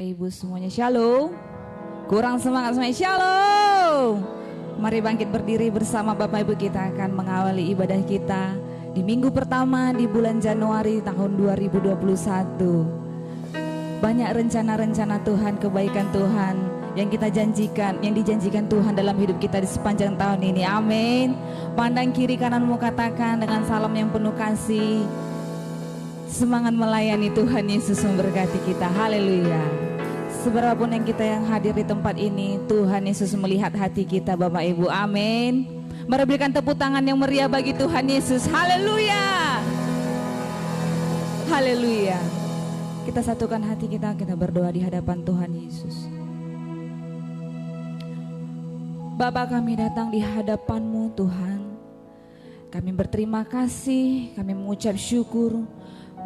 Ibu semuanya shalom. Kurang semangat semuanya shalom. Mari bangkit berdiri bersama Bapak Ibu, kita akan mengawali ibadah kita di minggu pertama di bulan Januari tahun 2021. Banyak rencana-rencana Tuhan, kebaikan Tuhan yang kita janjikan, yang dijanjikan Tuhan dalam hidup kita di sepanjang tahun ini. Amin. Pandang kiri kananmu, katakan dengan salam yang penuh kasih, semangat melayani Tuhan Yesus memberkati kita. Haleluya. Seberapapun yang kita yang hadir di tempat ini, Tuhan Yesus melihat hati kita Bapak Ibu. Amin. Mari berikan tepuk tangan yang meriah bagi Tuhan Yesus. Haleluya. Haleluya. Kita satukan hati kita berdoa di hadapan Tuhan Yesus. Bapa, kami datang di hadapan-Mu Tuhan. Kami berterima kasih, kami mengucap syukur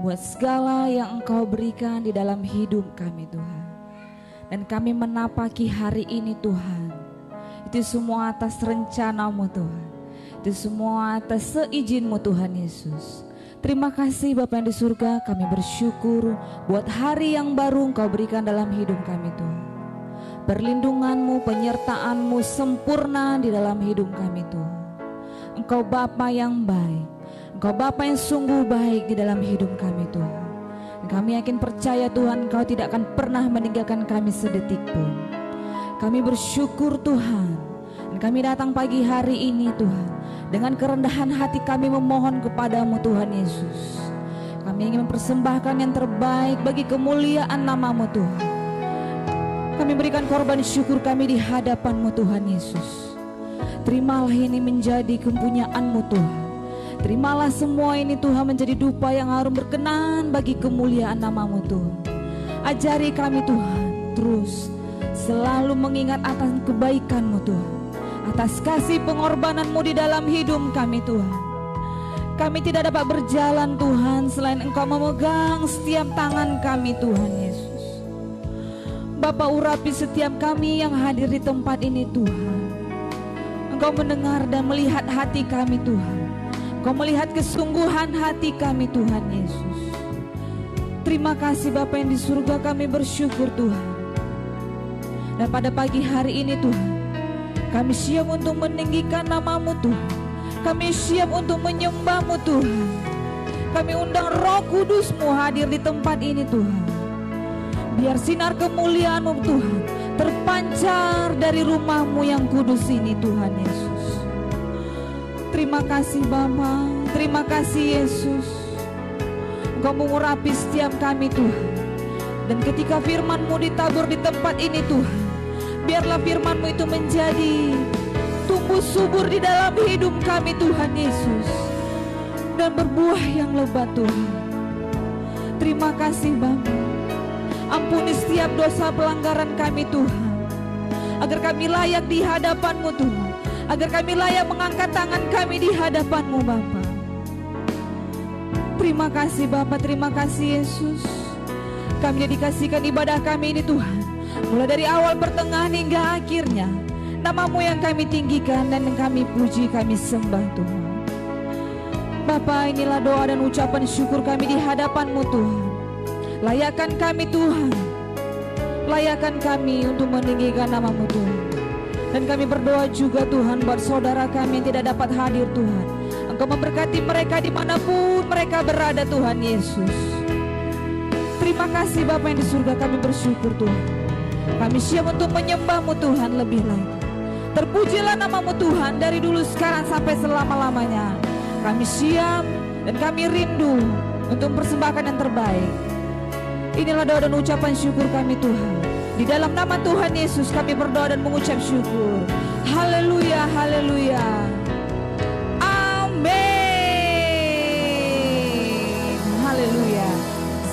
buat segala yang Engkau berikan di dalam hidup kami Tuhan. Dan kami menapaki hari ini Tuhan, itu semua atas rencana-Mu Tuhan, itu semua atas seizin-Mu Tuhan Yesus. Terima kasih Bapa yang di surga, kami bersyukur buat hari yang baru Engkau berikan dalam hidup kami Tuhan. Perlindungan-Mu, penyertaan-Mu sempurna di dalam hidup kami Tuhan. Engkau Bapa yang baik, Engkau Bapa yang sungguh baik di dalam hidup kami Tuhan. Kami yakin percaya Tuhan, Engkau tidak akan pernah meninggalkan kami sedetik pun. Kami bersyukur Tuhan, dan kami datang pagi hari ini Tuhan, dengan kerendahan hati kami memohon kepadamu Tuhan Yesus. Kami ingin mempersembahkan yang terbaik bagi kemuliaan nama-Mu Tuhan. Kami berikan korban syukur kami di hadapan-Mu Tuhan Yesus. Terimalah ini menjadi kepunyaan-Mu Tuhan. Terimalah semua ini Tuhan menjadi dupa yang harum berkenan bagi kemuliaan nama-Mu Tuhan. Ajari kami Tuhan terus selalu mengingat atas kebaikan-Mu Tuhan, atas kasih pengorbanan-Mu di dalam hidup kami Tuhan. Kami tidak dapat berjalan Tuhan selain Engkau memegang setiap tangan kami Tuhan Yesus. Bapa, urapi setiap kami yang hadir di tempat ini Tuhan. Engkau mendengar dan melihat hati kami Tuhan. Engkau melihat kesungguhan hati kami Tuhan Yesus. Terima kasih Bapa yang di surga, kami bersyukur Tuhan. Dan pada pagi hari ini Tuhan, kami siap untuk meninggikan nama-Mu Tuhan. Kami siap untuk menyembah-Mu Tuhan. Kami undang Roh Kudus-Mu hadir di tempat ini Tuhan. Biar sinar kemuliaan-Mu Tuhan terpancar dari rumah-Mu yang kudus ini Tuhan Yesus. Terima kasih Bapa, terima kasih Yesus. Engkau mengurapi setiap kami Tuhan. Dan ketika firman-Mu ditabur di tempat ini Tuhan, biarlah firman-Mu itu menjadi tumbuh subur di dalam hidup kami Tuhan Yesus, dan berbuah yang lebat Tuhan. Terima kasih Bapa. Ampuni setiap dosa pelanggaran kami Tuhan, agar kami layak di hadapan-Mu Tuhan, agar kami layak mengangkat tangan kami di hadapan-Mu Bapa. Terima kasih Bapa, terima kasih Yesus. Kami dedikasikan ibadah kami ini Tuhan, mulai dari awal, pertengahan hingga akhirnya. Nama-Mu yang kami tinggikan dan yang kami puji, kami sembah Tuhan. Bapa, inilah doa dan ucapan syukur kami di hadapan-Mu Tuhan. Layakkan kami Tuhan, layakkan kami untuk meninggikan nama-Mu Tuhan. Dan kami berdoa juga Tuhan buat saudara kami yang tidak dapat hadir Tuhan. Engkau memberkati mereka dimanapun mereka berada Tuhan Yesus. Terima kasih Bapa yang di surga, kami bersyukur Tuhan. Kami siap untuk menyembah-Mu Tuhan lebih lagi. Terpujilah nama-Mu Tuhan dari dulu sekarang sampai selama-lamanya. Kami siap dan kami rindu untuk mempersembahkan yang terbaik. Inilah doa dan ucapan syukur kami Tuhan. Di dalam nama Tuhan Yesus kami berdoa dan mengucap syukur. Haleluya, haleluya. Amin. Haleluya.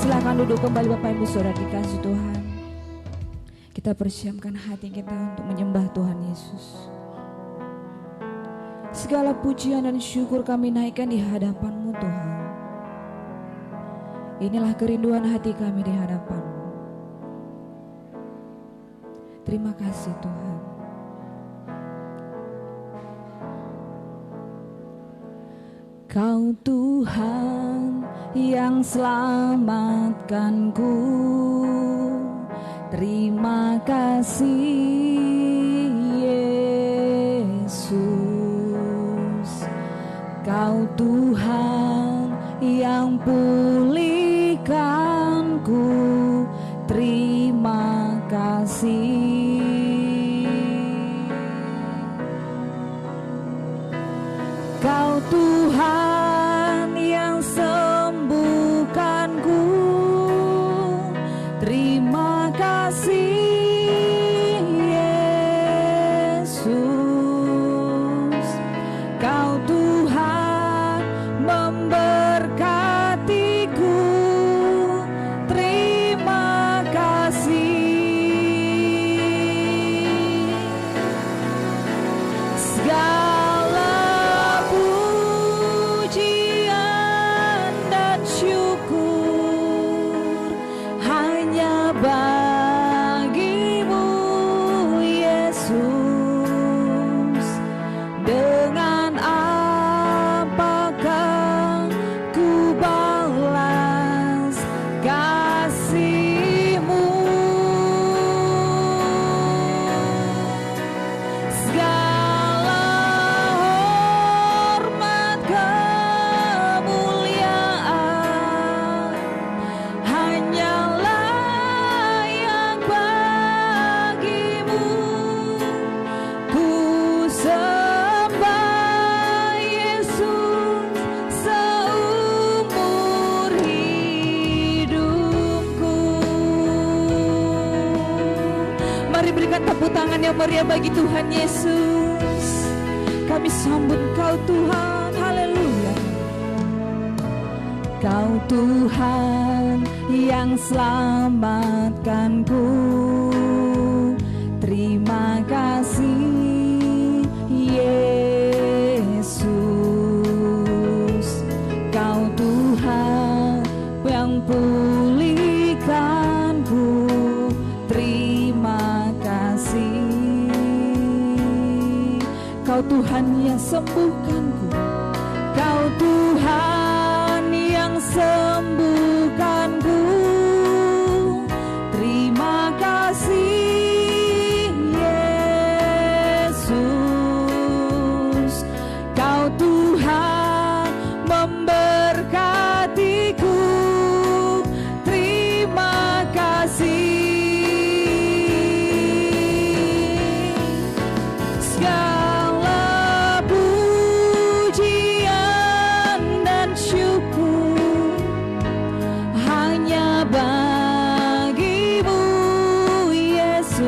Silakan duduk kembali Bapak Ibu Saudara dikasih Tuhan. Kita persiapkan hati kita untuk menyembah Tuhan Yesus. Segala pujian dan syukur kami naikkan di hadapan-Mu Tuhan. Inilah kerinduan hati kami di hadapan-Mu. Terima kasih Tuhan. Kau Tuhan yang selamatkanku, Terima kasih Yesus, Kau Tuhan yang pulihkanku. Terima kasih. Kau Tuhan yang sembuhkanku. Terima kasih Yesus, Kau Tuhan memberkatiku. Terima kasih. Segala pujian dan syukur hanya bagimu Yesus. Dengan apakah ku balas kasih-Mu? Segala hormat kemuliaan hanyalah yang bagimu. Ku sembah Yesus seumur hidupku. Mari berikan tepuk tangan yang meriah bagi Tuhan Yesus. Kami sambut Kau Tuhan, haleluya. Kau Tuhan yang selamatkanku. Terima kasih Yesus, Kau Tuhan yang pulihkanku. Terima kasih. Kau Tuhan yang sembuhkanku. Kau Tuhan yang sembuhkanku. Terima kasih Yesus, Kau Tuhan memberkatiku. Terima kasih. Segala pujian dan syukur hanya bagimu Yesus.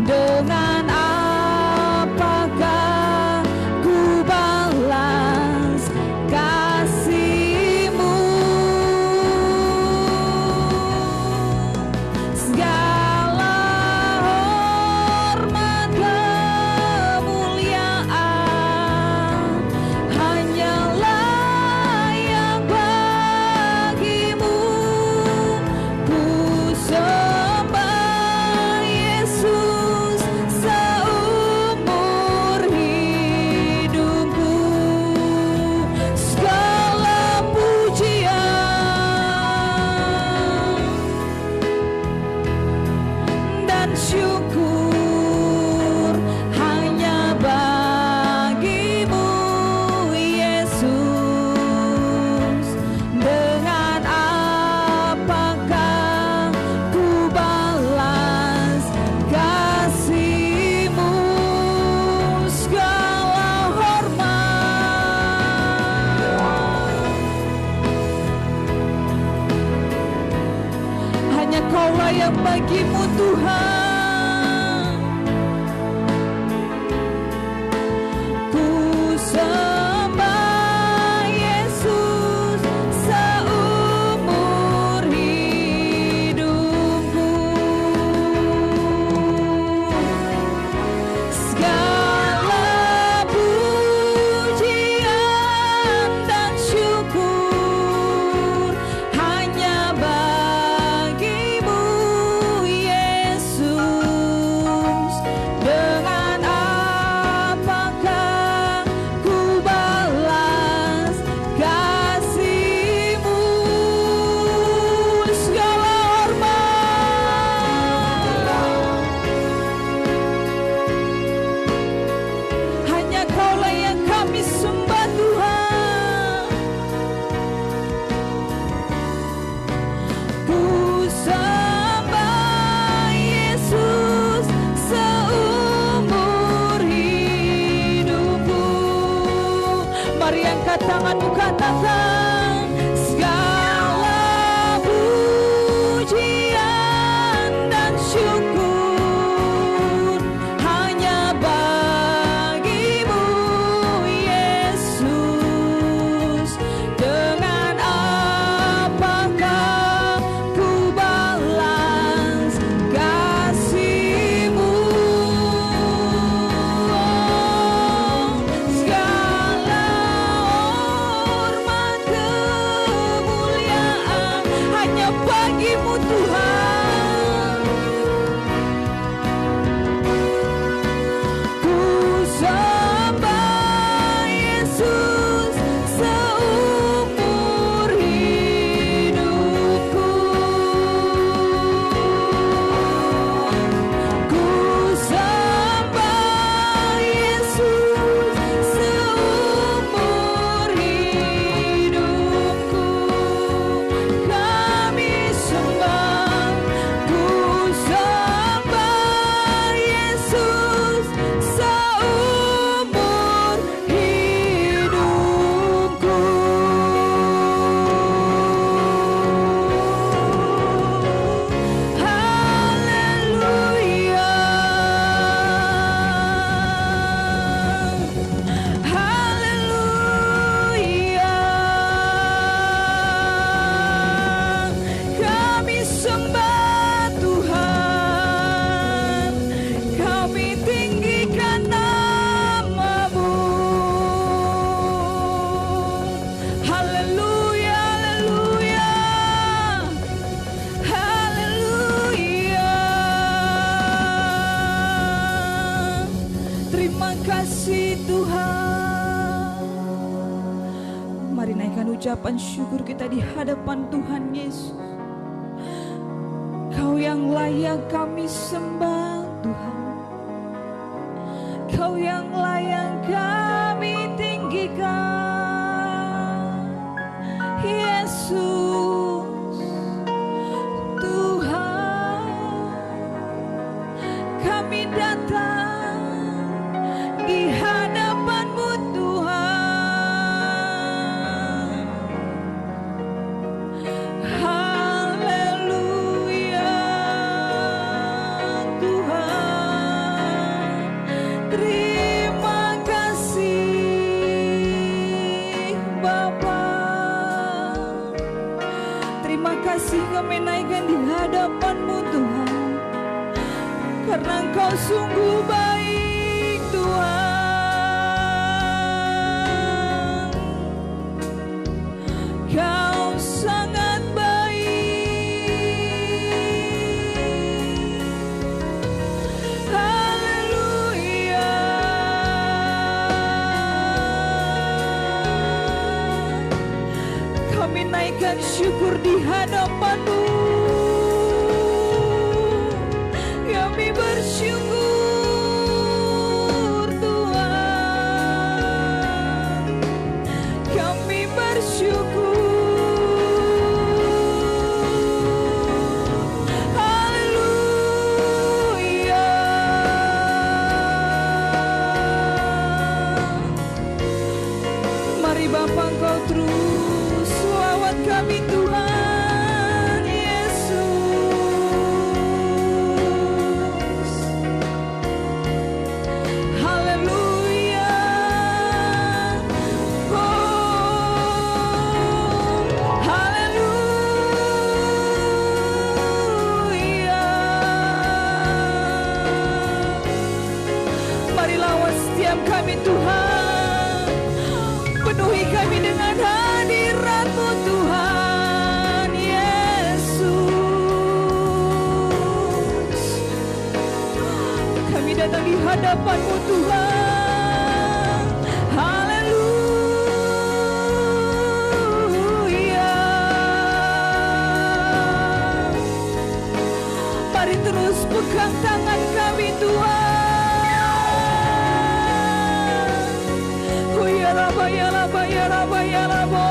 Dengan apakah ku balas kasih-Mu? Segala hormat kemuliaan hanyalah yang bagimu. Ku sembah Yesus seumur hidupku. Segala pujian dan syukur hanya bagimu Yesus. Dengan apakah ku balas kasih-Mu? Segala hormat hanya Kau-lah yang bagimu Tuhan. Ku sembah Yesus seumur hidupku. Segala pujian dan syukur hanya bagimu Yesus. ucapan syukur kita di hadapan Tuhan Yesus. Kau yang layak kami sembah Tuhan, Kau yang layak kami tinggikan, Yesus Tuhan. Kami datang di hadapan-Mu Tuhan. Haleluya Tuhan. Terima kasih Bapa. Terima kasih kami naikkan di hadapan-Mu Tuhan, karena Engkau sungguh baik Tuhan. Kau sangat baik. Haleluya. Kami naikkan syukur di hadapan-Mu. Kami bersyukur Tuhan. Kami bersyukur. Haleluya. Mari Bapa, Engkau terus lawat kami Tuhan Yesus. Haleluya. Oh, haleluya. Mari lawat setiap kami Tuhan. Penuhi kami dengan hadirat-Mu Tuhan Yesus. Kami datang di hadapan-Mu Tuhan. Haleluya. Mari terus pegang tangan kami Tuhan. Oh ya Rabba, ya Rabba, ya Rabba, ya Rabba.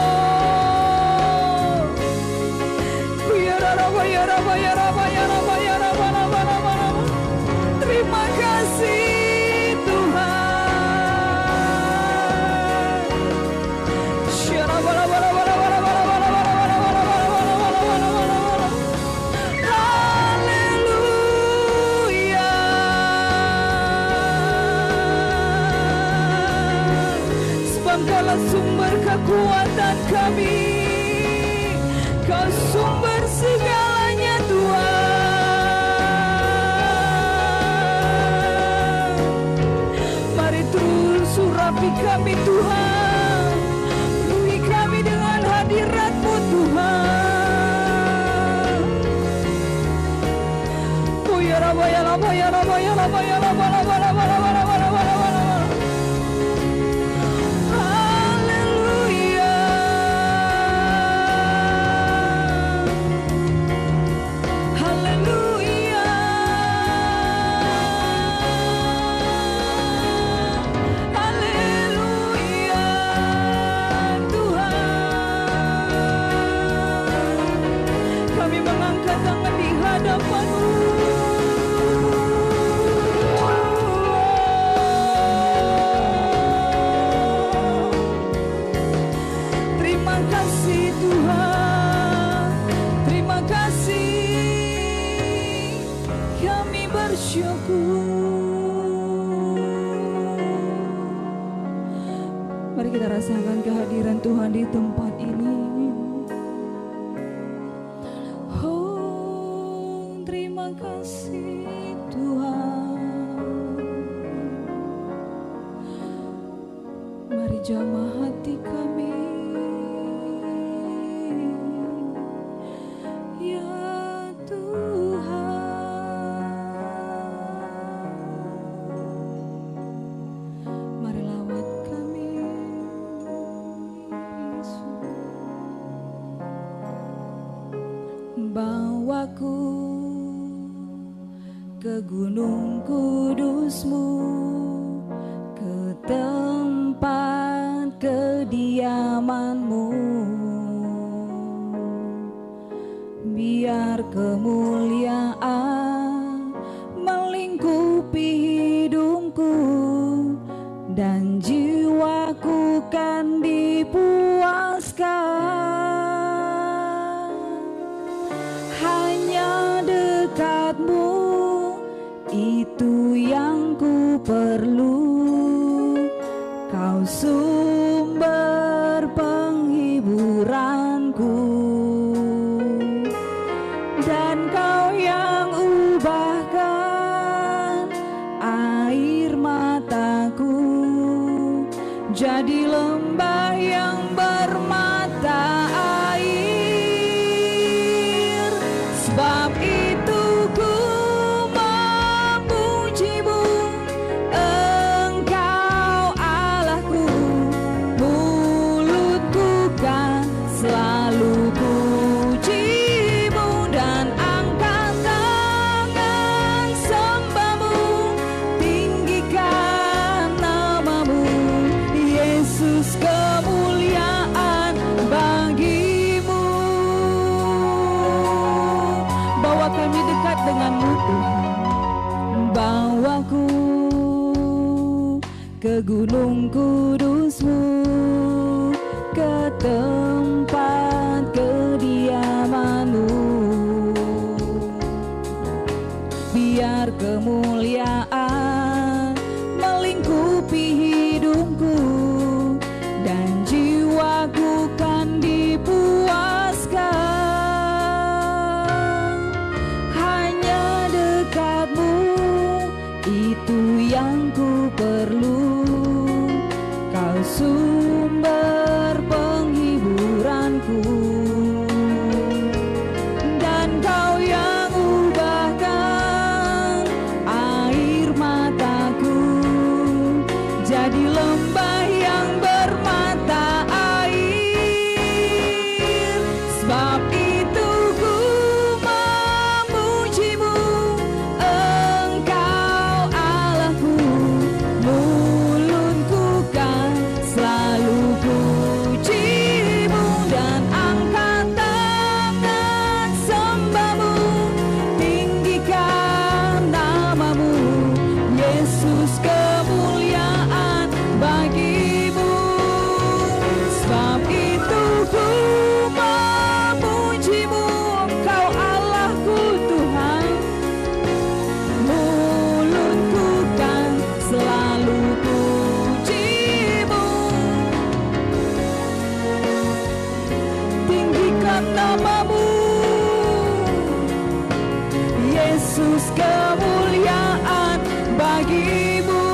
Oh ya Rabba, ya Rabba, ya Rabba, ya Rabba, ya Rabba, Rabba, Rabba, Rabba. Terima kasih Tuhan. Ya Rabba, Rabba, Rabba, Rabba, Rabba, Rabba, Rabba, Rabba, Rabba, Rabba, Rabba, Rabba, Rabba, Rabba. Haleluya. Sebab Kaulah sumber kekuatan kami, Kau sumber segalanya Tuhan. Mari terus urapi kami Tuhan. Penuhi kami dengan hadirat-Mu Tuhan. Oh ya Rabba, ya Rabba, ya Rabba, ya Rabba, ya Rabba, Rabba, Rabba, Rabba, Rabba, Rabba, Rabba, Rabba. Haleluya. Haleluya. Haleluya Tuhan. Kami mengangkat tangan di hadapan-Mu. Terima kasih Tuhan. Terima kasih. Kami bersyukur. Mari kita rasakan kehadiran Tuhan di tempat ini. Oh, terima kasih Tuhan. Mari jamah hati kami. Ya Tuhan, mari lawat kami Yesus. ke gunung kudus-Mu, ke tempat kediaman-Mu. Biar kemuliaan melingkupi hidupku dan jiwaku kan dipuaskan. Hanya dekat-Mu itu yang ku perlu, Kau sumber penghiburanku, dan Kau yang ubahkan air mataku jadi lembah yang bermata air. Sebab itu ku memuji-Mu, Engkau Allahku. Mulutku kan selalu puji-Mu dan angkat tangan sembah-Mu, tinggikan nama-Mu. Yesus, kemuliaan bagi-Mu. Bawa kami dekat dengan-Mu Tuhan, bawaku ke gunung kudus-Mu, ke tempat kediaman-Mu. Biar kemuliaan melingkupi hidupku dan jiwaku kan dipuaskan. Hanya dekat-Mu itu yang ku perlu, Kau sumber penghiburanku, dan Kau yang ubahkan air mataku jadi lembah yang bermata air. Sebab itu ku memuji-Mu, Engkau Allahku. Mulutku kan selalu puji-Mu dan angkat tangan sembah-Mu, tinggikan nama-Mu. Yesus, kemuliaan bagi-Mu. Sebab itu ku memuji-Mu, Engkau Allahku Tuhan. Mulutku kan selalu puji-Mu, tinggikan nama-Mu. Yesus, kemuliaan bagi-Mu.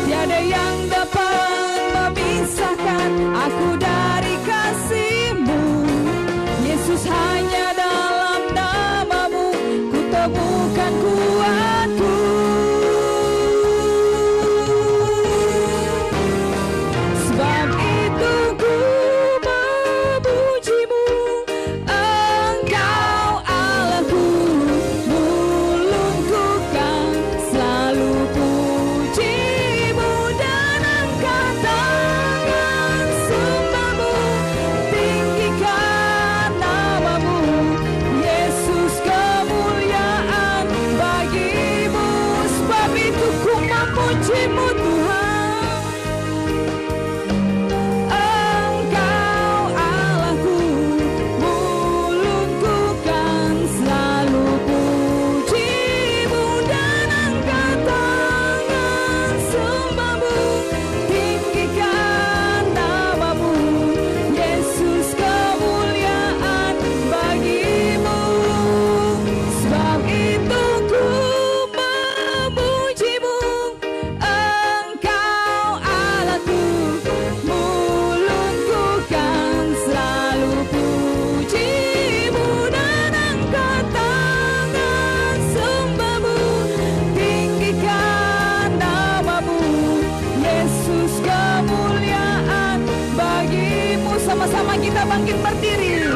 Tiada yang dapat memisahkan aku dari kasih-Mu. Yesus, hanya dalam nama-Mu ku temukan kuatku. Sebab itu ku memuji-Mu, Engkau Allahku. Mulutku kan selalu puji-Mu dan angkat tangan sembah-Mu, tinggikan nama-Mu. Yesus, kemuliaan bagi-Mu. Sebab itu ku memuji-Mu Tuhan, Engkau Allahku. Mulutku kan selalu puji-Mu dan angkat tangan sembah-Mu, tinggikan nama-Mu. Yesus, kemuliaan bagi-Mu. Sebab itu ku memuji-Mu, Engkau Allahku. Mulutku kan selalu puji-Mu dan angkat tangan sembah-Mu, tinggikan nama-Mu. Yesus, kemuliaan bagi-Mu. Sama-sama kita bangkit berdiri.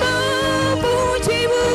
Memuji-Mu,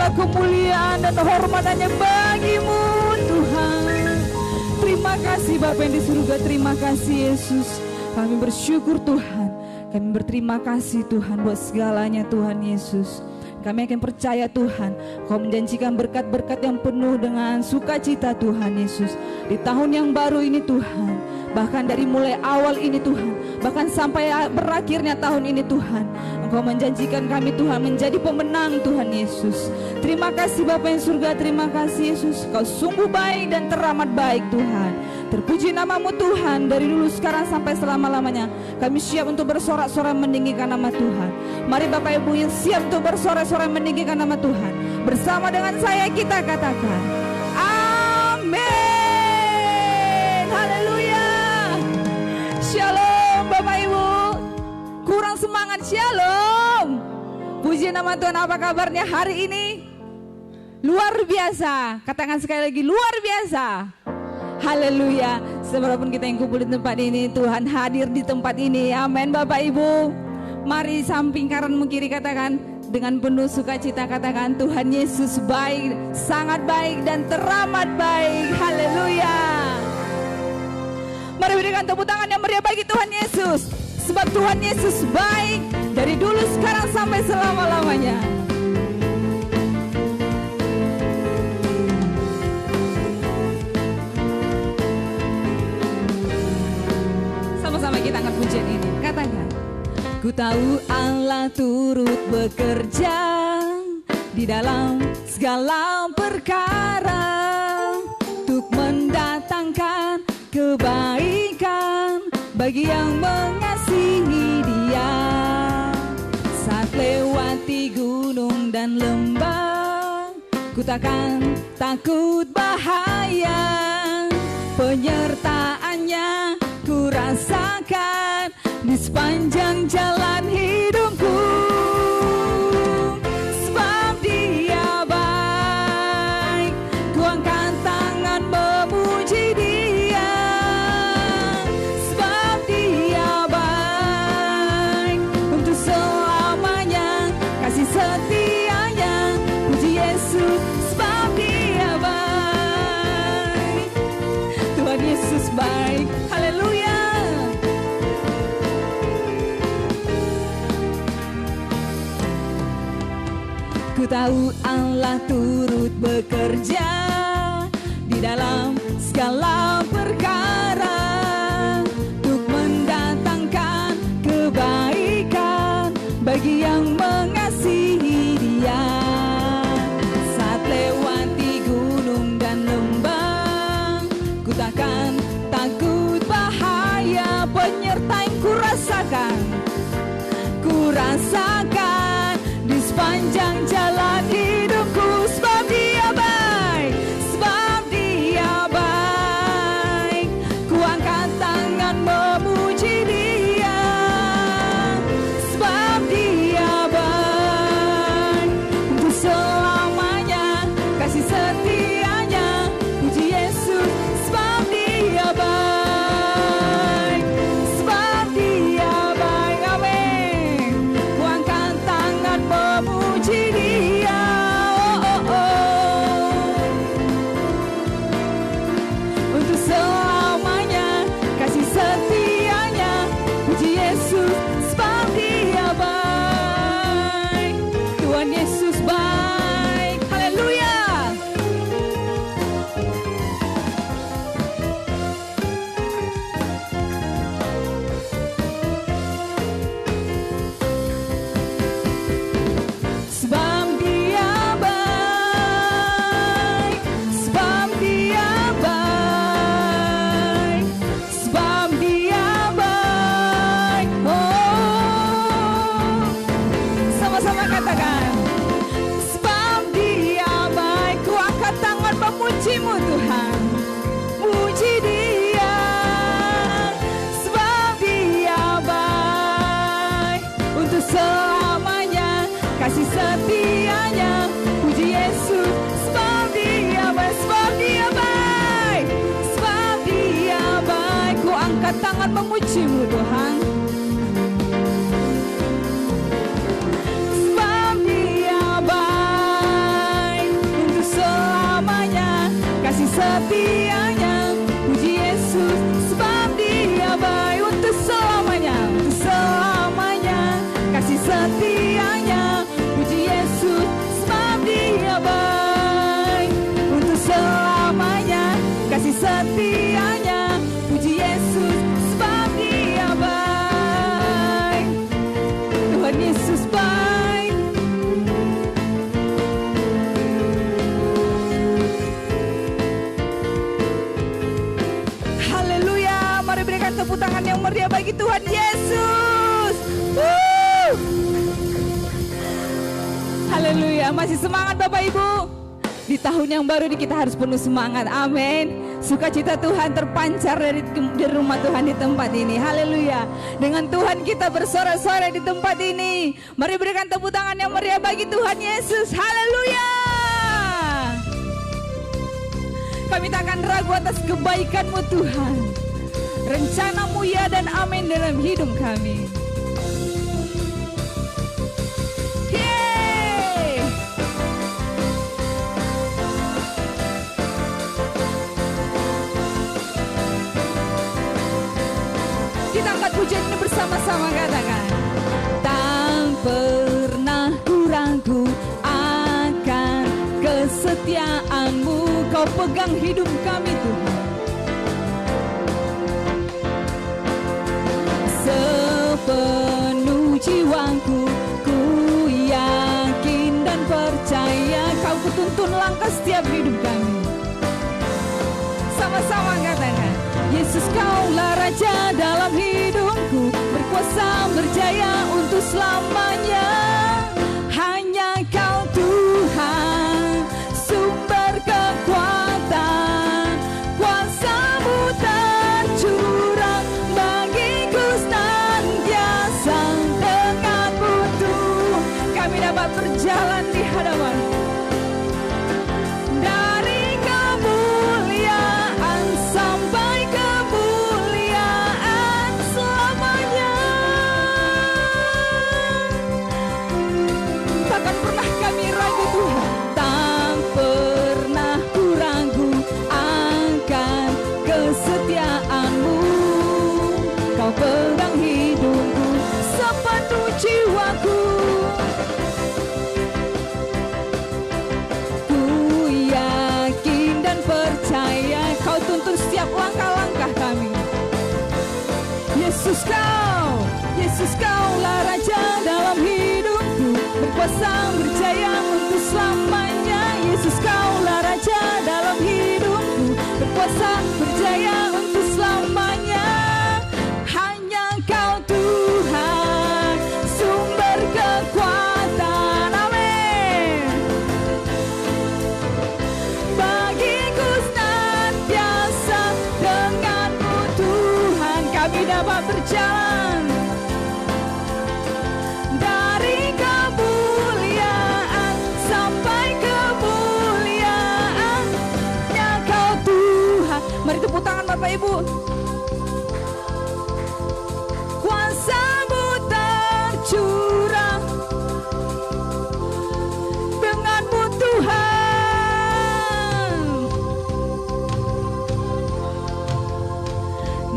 segala kemuliaan dan hormat hanya bagi-Mu Tuhan. Terima kasih Bapa yang di surga, terima kasih Yesus. Kami bersyukur Tuhan, kami berterima kasih Tuhan buat segalanya Tuhan Yesus. Kami akan percaya Tuhan, Kau menjanjikan berkat-berkat yang penuh dengan sukacita Tuhan Yesus. Di tahun yang baru ini Tuhan, bahkan dari mulai awal ini Tuhan, bahkan sampai berakhirnya tahun ini Tuhan, Engkau menjanjikan kami Tuhan menjadi pemenang Tuhan Yesus. Terima kasih Bapa yang surga, terima kasih Yesus. Kau sungguh baik dan teramat baik Tuhan. Terpuji nama-Mu Tuhan, dari dulu sekarang sampai selama-lamanya. Kami siap untuk bersorak-sorai meninggikan nama Tuhan. Mari Bapak Ibu yang siap untuk bersorak-sorai meninggikan nama Tuhan, bersama dengan saya kita katakan amin. Haleluya. Shalom Bapak Ibu. Kurang semangat, shalom. Puji nama Tuhan. Apa kabarnya hari ini? Luar biasa. Katakan sekali lagi, luar biasa. Haleluya. Seberapun kita yang kumpul di tempat ini, Tuhan hadir di tempat ini. Amin Bapak Ibu. Mari samping kananmu kiri katakan dengan penuh sukacita, katakan Tuhan Yesus baik, sangat baik dan teramat baik. Haleluya. Mari berikan tepuk tangan yang meriah bagi Tuhan Yesus. Sebab Tuhan Yesus baik dari dulu sekarang sampai selama-lamanya. Sama-sama kita angkat pujian ini. Katakan, ku tahu Allah turut bekerja di dalam segala perkara untuk mendatangkan kebaikan bagi yang mengasihi Dia. Saat lewati gunung dan lembah, ku takkan takut bahaya. Penyertaannya ku rasakan di sepanjang jalan hidupku. Sebab Dia baik, ku angkat tangan memuji Dia. Sebab Dia baik, untuk selamanya kasih setianya. Puji Yesus, sebab Dia baik. Tuhan Yesus baik. Haleluya. Ku tahu Allah turut bekerja di dalam segala perkara untuk mendatangkan kebaikan bagi yang mengasihi Dia. Saat lewati gunung dan lembah, ku takkan takut bahaya. Penyertaan ku rasakan di sepanjang jalan hidupku. Sebab Dia baik, sebab Dia baik, ku angkat tangan memuji Dia. Sebab Dia baik, untuk selamanya kasih setianya. Puji Yesus, sebab Dia baik, sebab Dia baik. Amin. Ku angkat tangan memuji Dia. Oh, oh, oh. Untuk selamanya kasih setianya. Puji Yesus, sebab Dia baik. Tuhan Yesus baik. Haleluya. Sebab Dia baik, sebab Dia baik, sebab Dia baik. Oh, sama-sama katakan, sebab Dia baik. Ku angkat tangan memuji-Mu Tuhan. Puji Dia, sebab Dia baik, untuk selamanya kasih setianya. Puji Yesus, sebab Dia baik, sebab Dia baik, sebab Dia baik. Ku angkat tangan memuji-Mu Tuhan. Sebab Dia baik. setianya. Puji Yesus sebab Dia baik untuk selamanya, untuk selamanya. Kasih setianya. Puji Yesus sebab Dia baik untuk selamanya. Kasih setianya. Puji Yesus sebab Dia baik. Tuhan Yesus baik. Haleluya. Mari berikan tepuk tangan yang meriah bagi Tuhan Yesus. Haleluya. Masih semangat Bapak Ibu? Di tahun yang baru ini kita harus penuh semangat. Amin. Sukacita Tuhan terpancar dari rumah Tuhan di tempat ini. Haleluya. Dengan Tuhan kita bersorak-sorai di tempat ini. Mari berikan tepuk tangan yang meriah bagi Tuhan Yesus. Haleluya. Kami tak akan ragu atas kebaikan-Mu Tuhan. Rencana-Mu ya dan amin dalam hidup kami. Kita angkat pujian ini bersama-sama, katakan. Tak pernah ku ragu akan kesetiaan-Mu. Kau pegang hidup kami Tuhan. Sepenuh jiwaku ku yakin dan percaya Kau kutuntun langkah setiap hidup kami. Sama-sama katakan. Yesus Kaulah Raja dalam hidupku, berkuasa berjaya untuk selamanya. Hanya Kau Tuhan, sumber kekuatan, kuasa-Mu tercurah bagiku senantiasa. Dengan-Mu Tuhan kami dapat berjalan di hadapan. Pegang hidupku sepenuh jiwaku. Ku yakin dan percaya Kau tuntun setiap langkah-langkah kami. Yesus Kaulah Raja dalam hidupku, berkuasa berjaya untuk selamanya. Yesus Kaulah Raja dalam hidupku, berkuasa berjaya untuk selamanya. Kau Tuhan, sumber kekuatan, amin. Bagiku senantiasa, dengan-Mu Tuhan kami dapat berjalan. Dari kemuliaan sampai kemuliaan, hanya Kau Tuhan. Mari tepuk tangan Bapak Ibu. Kuasa-Mu tercurah, dengan-Mu Tuhan.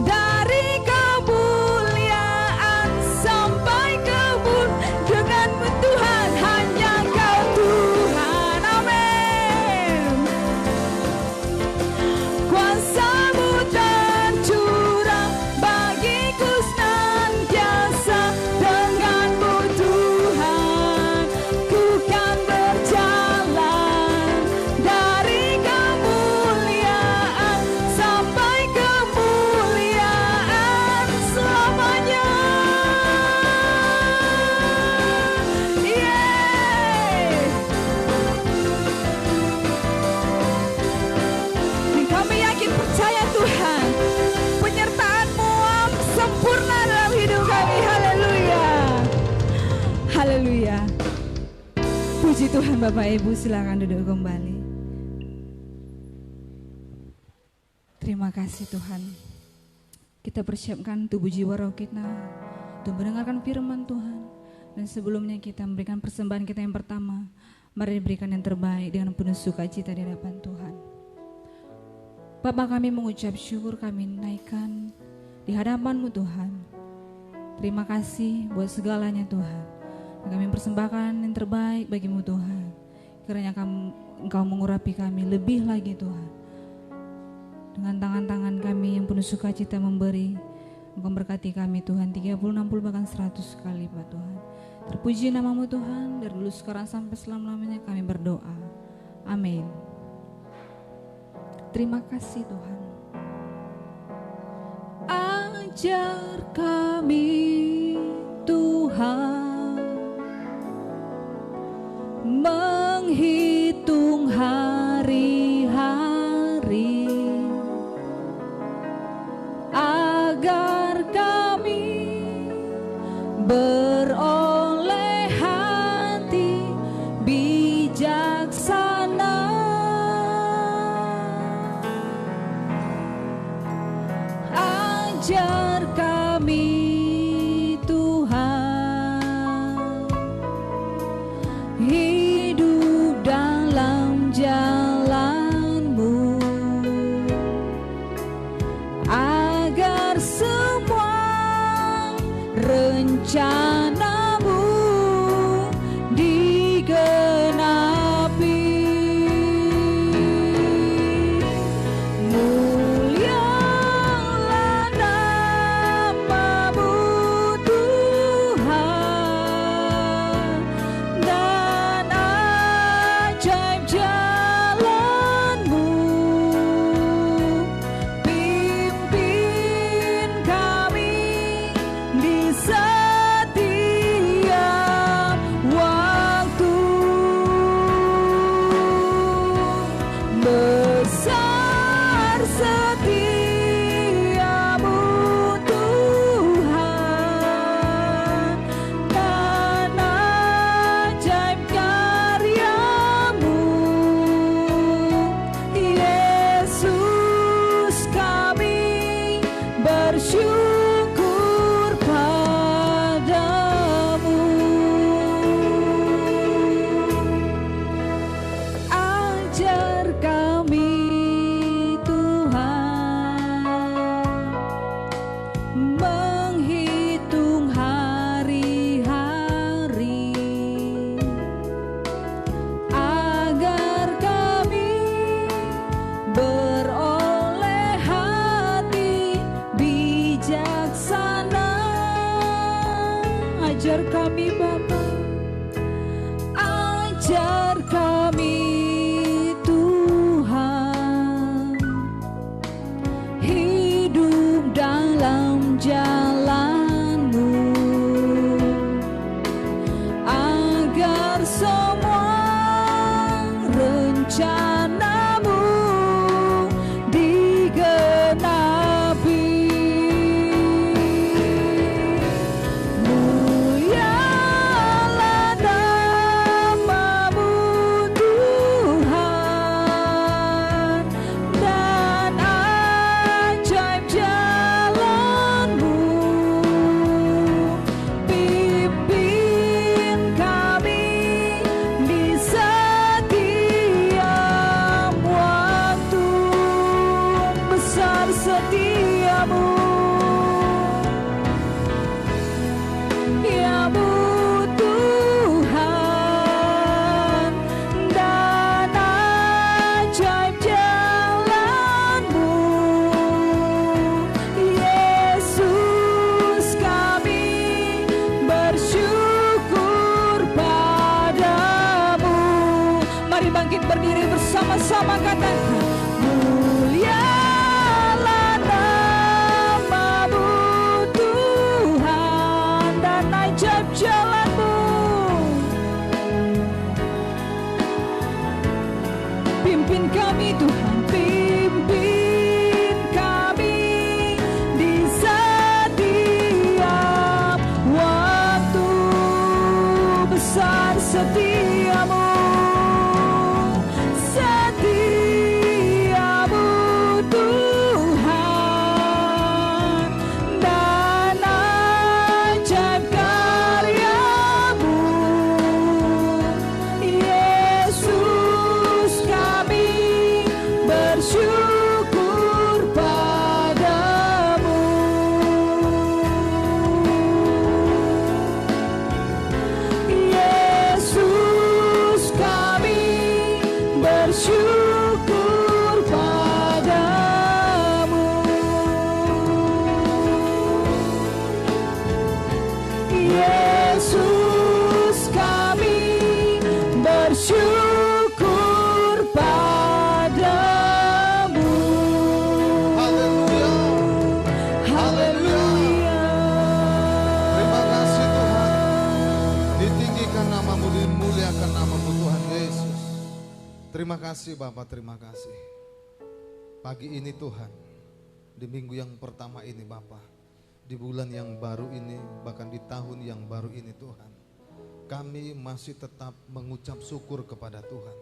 Dari kemuliaan sampai kemuliaan, dengan-Mu Tuhan. Hanya Kau Tuhan, amin. Kuasa-Mu tercurah bagiku senantiasa. Dengan-Mu Tuhan ku kan berjalan. Dari kemuliaan sampai kemuliaan selamanya. Dan kami yakin percaya Tuhan, penyertaan-Mu sempurna dalam hidup kami. Haleluya. Haleluya. Puji Tuhan. Bapak Ibu silakan duduk kembali. Terima kasih Tuhan. Kita persiapkan tubuh jiwa roh kita untuk mendengarkan firman Tuhan. Dan sebelumnya kita memberikan persembahan kita yang pertama. Mari berikan yang terbaik dengan penuh sukacita di hadapan Tuhan. Bapa, kami mengucap syukur, kami naikkan di hadapan-Mu Tuhan. Terima kasih buat segalanya Tuhan. Kami persembahkan yang terbaik bagi-Mu Tuhan. Kiranya Engkau mengurapi kami lebih lagi Tuhan. Dengan tangan-tangan kami yang penuh sukacita memberi, Engkau berkati kami Tuhan 30, 60 bahkan 100 kali Pak Tuhan. Terpuji nama-Mu Tuhan, dari dulu sekarang sampai selama-lamanya kami berdoa. Amin. Terima kasih Tuhan. Ajar kami Tuhan menghitung hari-hari agar kami beroleh hati bijaksana. Ajar kami Tuhan hidup dalam jalan-Mu agar semua rencana-Mu digenapi. Mulialah nama-Mu Tuhan, dan ajaib jalan-Mu. Pimpin kami di setiap waktu. Besar setiamu Tuhan, dan ajaib karya-Mu. Yesus, kami bersyukur padamu. Ajar kami Tuhan menghitung hari-hari agar kami beroleh hati bijaksana. Ajar kami Bapa, ajar kami Tuhan hidup dalam jalan-Mu agar semua rencana-Mu digenapi. Mulialah nama-Mu Tuhan, dan ajaib jalan-Mu. Pimpin kami di setiap waktu. Besar setia-Mu, ya-Mu Tuhan, dan ajaib jalan-Mu. Yesus, kami bersyukur padamu. Mari bangkit berdiri bersama-sama, katakan mulialah nama-Mu Tuhan, dan ajaib jalan-Mu. Pimpin kami Tuhan, pimpin kami di setiap waktu. Besar setia-Mu, setiamu Tuhan, dan ajaib karya-Mu. Yesus, kami bersyukur bersyukur padamu. Yesus, kami bersyukur padamu. Haleluya. Haleluya. Terima kasih Tuhan. Ditinggikan namamu, dimuliakan namamu Tuhan Yesus. Terima kasih Bapak, terima kasih. Pagi ini Tuhan, di minggu yang pertama ini Bapak, di bulan yang baru ini, bahkan di tahun yang baru ini Tuhan, kami masih tetap mengucap syukur kepada Tuhan.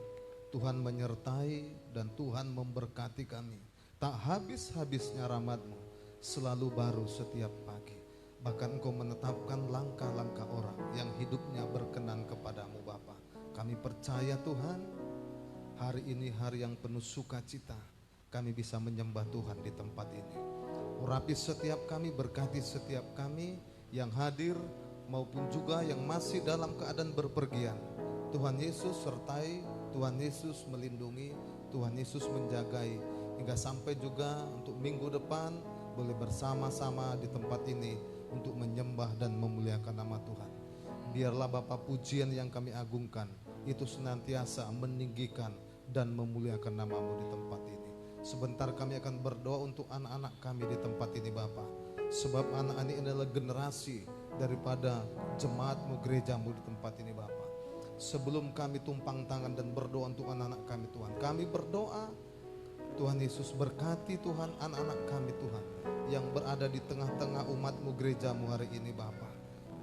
Tuhan menyertai dan Tuhan memberkati kami. Tak habis-habisnya rahmat-Mu, selalu baru setiap pagi. Bahkan Engkau menetapkan langkah-langkah orang yang hidupnya berkenan kepadamu Bapa. Kami percaya Tuhan, hari ini hari yang penuh sukacita. Kami bisa menyembah Tuhan di tempat ini. Urapi setiap kami, berkati setiap kami yang hadir maupun juga yang masih dalam keadaan berpergian. Tuhan Yesus sertai, Tuhan Yesus melindungi, Tuhan Yesus menjagai, hingga sampai juga untuk minggu depan boleh bersama-sama di tempat ini untuk menyembah dan memuliakan nama Tuhan. Biarlah Bapa pujian yang kami agungkan itu senantiasa meninggikan dan memuliakan namamu di tempat ini. Sebentar kami akan berdoa untuk anak-anak kami di tempat ini Bapa. Sebab anak ini adalah generasi daripada jemaatmu, gerejamu di tempat ini Bapa. Sebelum kami tumpang tangan dan berdoa untuk anak-anak kami Tuhan, kami berdoa Tuhan Yesus berkati Tuhan anak-anak kami Tuhan yang berada di tengah-tengah umatmu, gerejamu hari ini Bapa.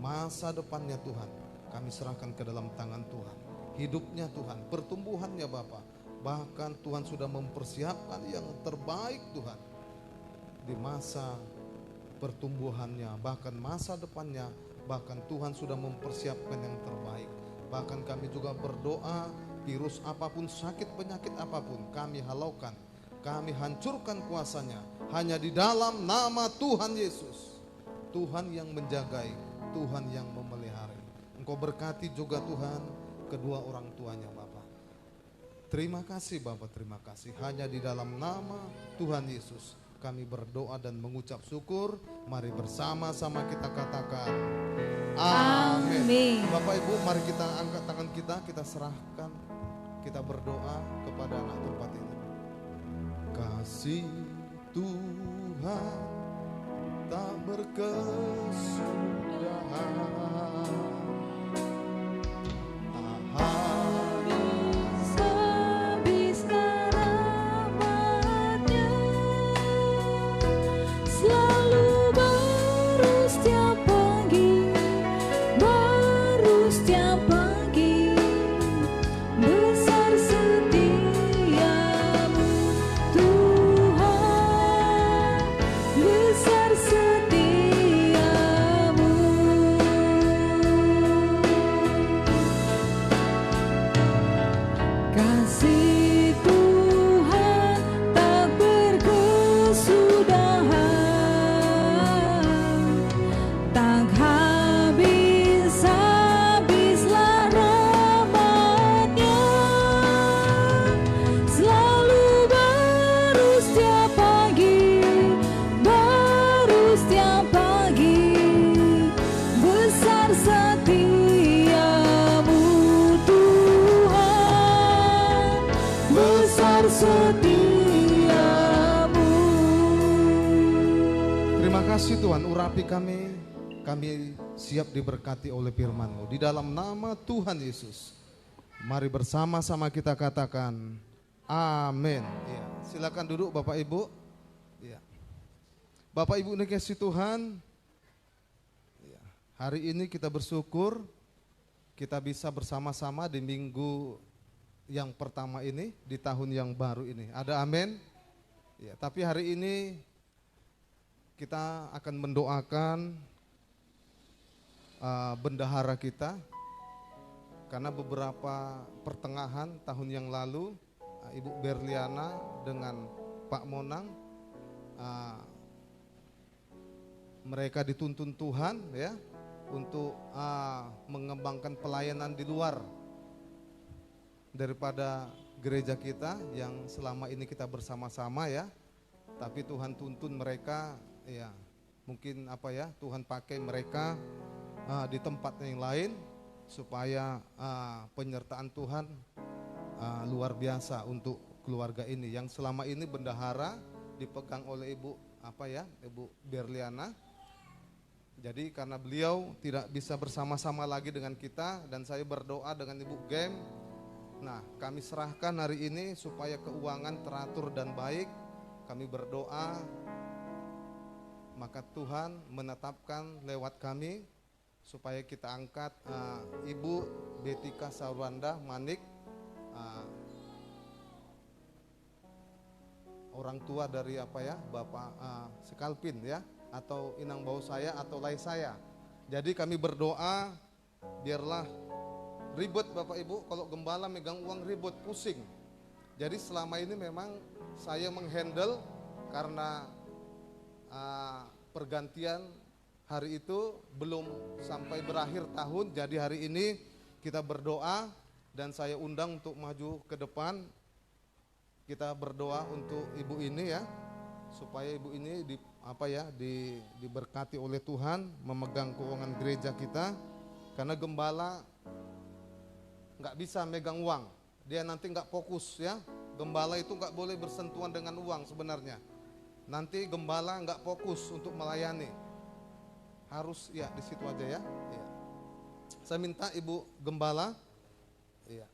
Masa depannya Tuhan kami serahkan ke dalam tangan Tuhan. Hidupnya Tuhan, pertumbuhannya Bapa. Bahkan Tuhan sudah mempersiapkan yang terbaik Tuhan di masa pertumbuhannya, bahkan masa depannya, bahkan Tuhan sudah mempersiapkan yang terbaik. Bahkan kami juga berdoa, virus apapun, sakit penyakit apapun, kami halaukan, kami hancurkan kuasanya, hanya di dalam nama Tuhan Yesus. Tuhan yang menjagai, Tuhan yang memelihara. Engkau berkati juga Tuhan kedua orang tuanya Bapa. Terima kasih Bapak, terima kasih. Hanya di dalam nama Tuhan Yesus kami berdoa dan mengucap syukur. Mari bersama-sama kita katakan amin. Bapak Ibu, mari kita angkat tangan kita serahkan, kita berdoa kepada anak tempat ini. Kasih Tuhan tak berkesudahan, Tuhan, urapi kami siap diberkati oleh firman-Mu di dalam nama Tuhan Yesus. Mari bersama-sama kita katakan amin. Ya, silakan duduk Bapak Ibu. Ya. Bapak Ibu dikasihi Tuhan, ya, hari ini kita bersyukur kita bisa bersama-sama di minggu yang pertama ini, di tahun yang baru ini. Ada amin? Ya, tapi hari ini kita akan mendoakan bendahara kita, karena beberapa pertengahan tahun yang lalu Ibu Berliana dengan Pak Monang mereka dituntun Tuhan ya untuk mengembangkan pelayanan di luar daripada gereja kita yang selama ini kita bersama-sama ya. Tapi Tuhan tuntun mereka ya, mungkin Tuhan pakai mereka di tempat yang lain supaya penyertaan Tuhan luar biasa untuk keluarga ini yang selama ini bendahara dipegang oleh Ibu Berliana. Jadi karena beliau tidak bisa bersama-sama lagi dengan kita dan saya berdoa dengan Ibu Gem. Nah, kami serahkan hari ini supaya keuangan teratur dan baik. Kami berdoa, maka Tuhan menetapkan lewat kami supaya kita angkat Ibu Betika Sarwanda Manik, orang tua dari Bapak Sekalpin ya, atau inang bau saya atau lai saya. Jadi kami berdoa biarlah ribet Bapak Ibu, kalau gembala megang uang ribet, pusing. Jadi selama ini memang saya menghandle karena pergantian hari itu belum sampai berakhir tahun. Jadi hari ini kita berdoa dan saya undang untuk maju ke depan. Kita berdoa untuk ibu ini ya, supaya ibu ini diberkati oleh Tuhan memegang keuangan gereja kita. Karena gembala nggak bisa megang uang, dia nanti nggak fokus ya. Gembala itu nggak boleh bersentuhan dengan uang sebenarnya. Nanti gembala nggak fokus untuk melayani. Harus ya di situ aja ya. Ya. Saya minta Ibu Gembala ya,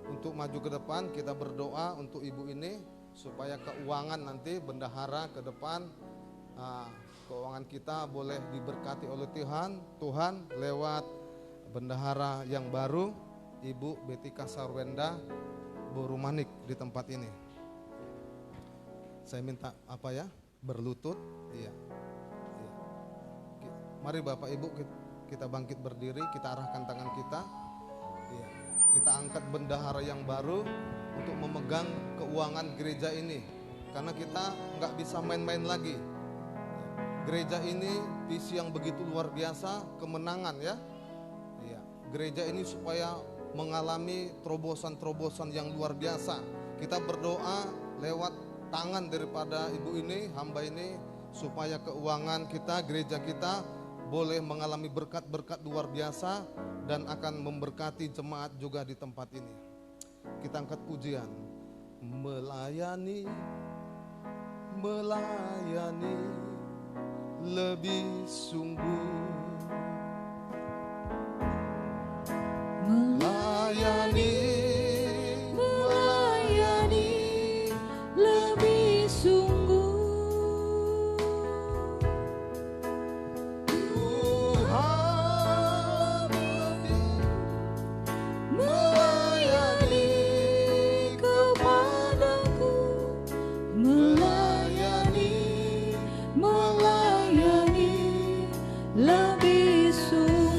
untuk maju ke depan. Kita berdoa untuk ibu ini supaya keuangan nanti bendahara ke depan, keuangan kita boleh diberkati oleh Tuhan lewat bendahara yang baru, Ibu Betika Sarwenda Borumanik di tempat ini. Saya minta berlutut. Iya. Iya. Mari Bapak Ibu kita bangkit berdiri, kita arahkan tangan kita. Iya. Kita angkat bendahara yang baru untuk memegang keuangan gereja ini. Karena kita nggak bisa main-main lagi. Gereja ini visi yang begitu luar biasa, kemenangan ya. Iya. Gereja ini supaya mengalami terobosan-terobosan yang luar biasa. Kita berdoa lewat tangan daripada ibu ini, hamba ini, supaya keuangan kita, gereja kita boleh mengalami berkat-berkat luar biasa dan akan memberkati jemaat juga di tempat ini. Kita angkat pujian. Melayani lebih sungguh. Melayani lebih sungguh. Tuhan melayani Kepadaku melayani lebih sungguh.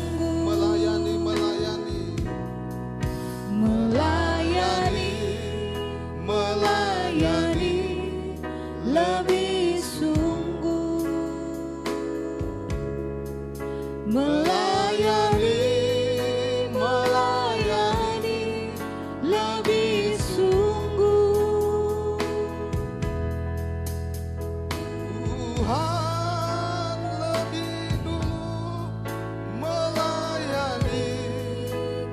melayani lebih sungguh. Melayani lebih sungguh. Tuhan lebih dulu melayani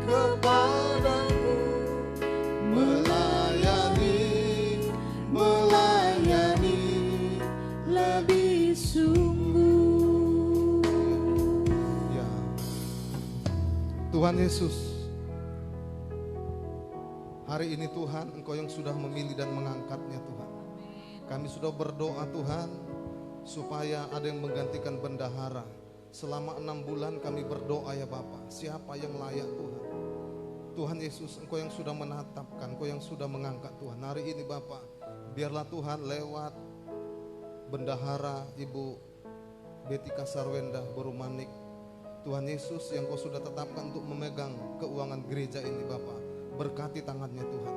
kepadaku, melayani lebih sungguh. ya. Tuhan Yesus, hari ini Tuhan Engkau yang sudah memilih dan mengangkatnya Tuhan. Kami sudah berdoa Tuhan supaya ada yang menggantikan bendahara. Selama 6 bulan kami berdoa ya Bapa, siapa yang layak Tuhan. Tuhan Yesus, Engkau yang sudah menetapkan, Engkau yang sudah mengangkat Tuhan. Hari ini Bapa, biarlah Tuhan lewat bendahara Ibu Betika Sarwenda Borumanik, Tuhan Yesus yang Kau sudah tetapkan untuk memegang keuangan gereja ini Bapa. Berkati tangannya Tuhan,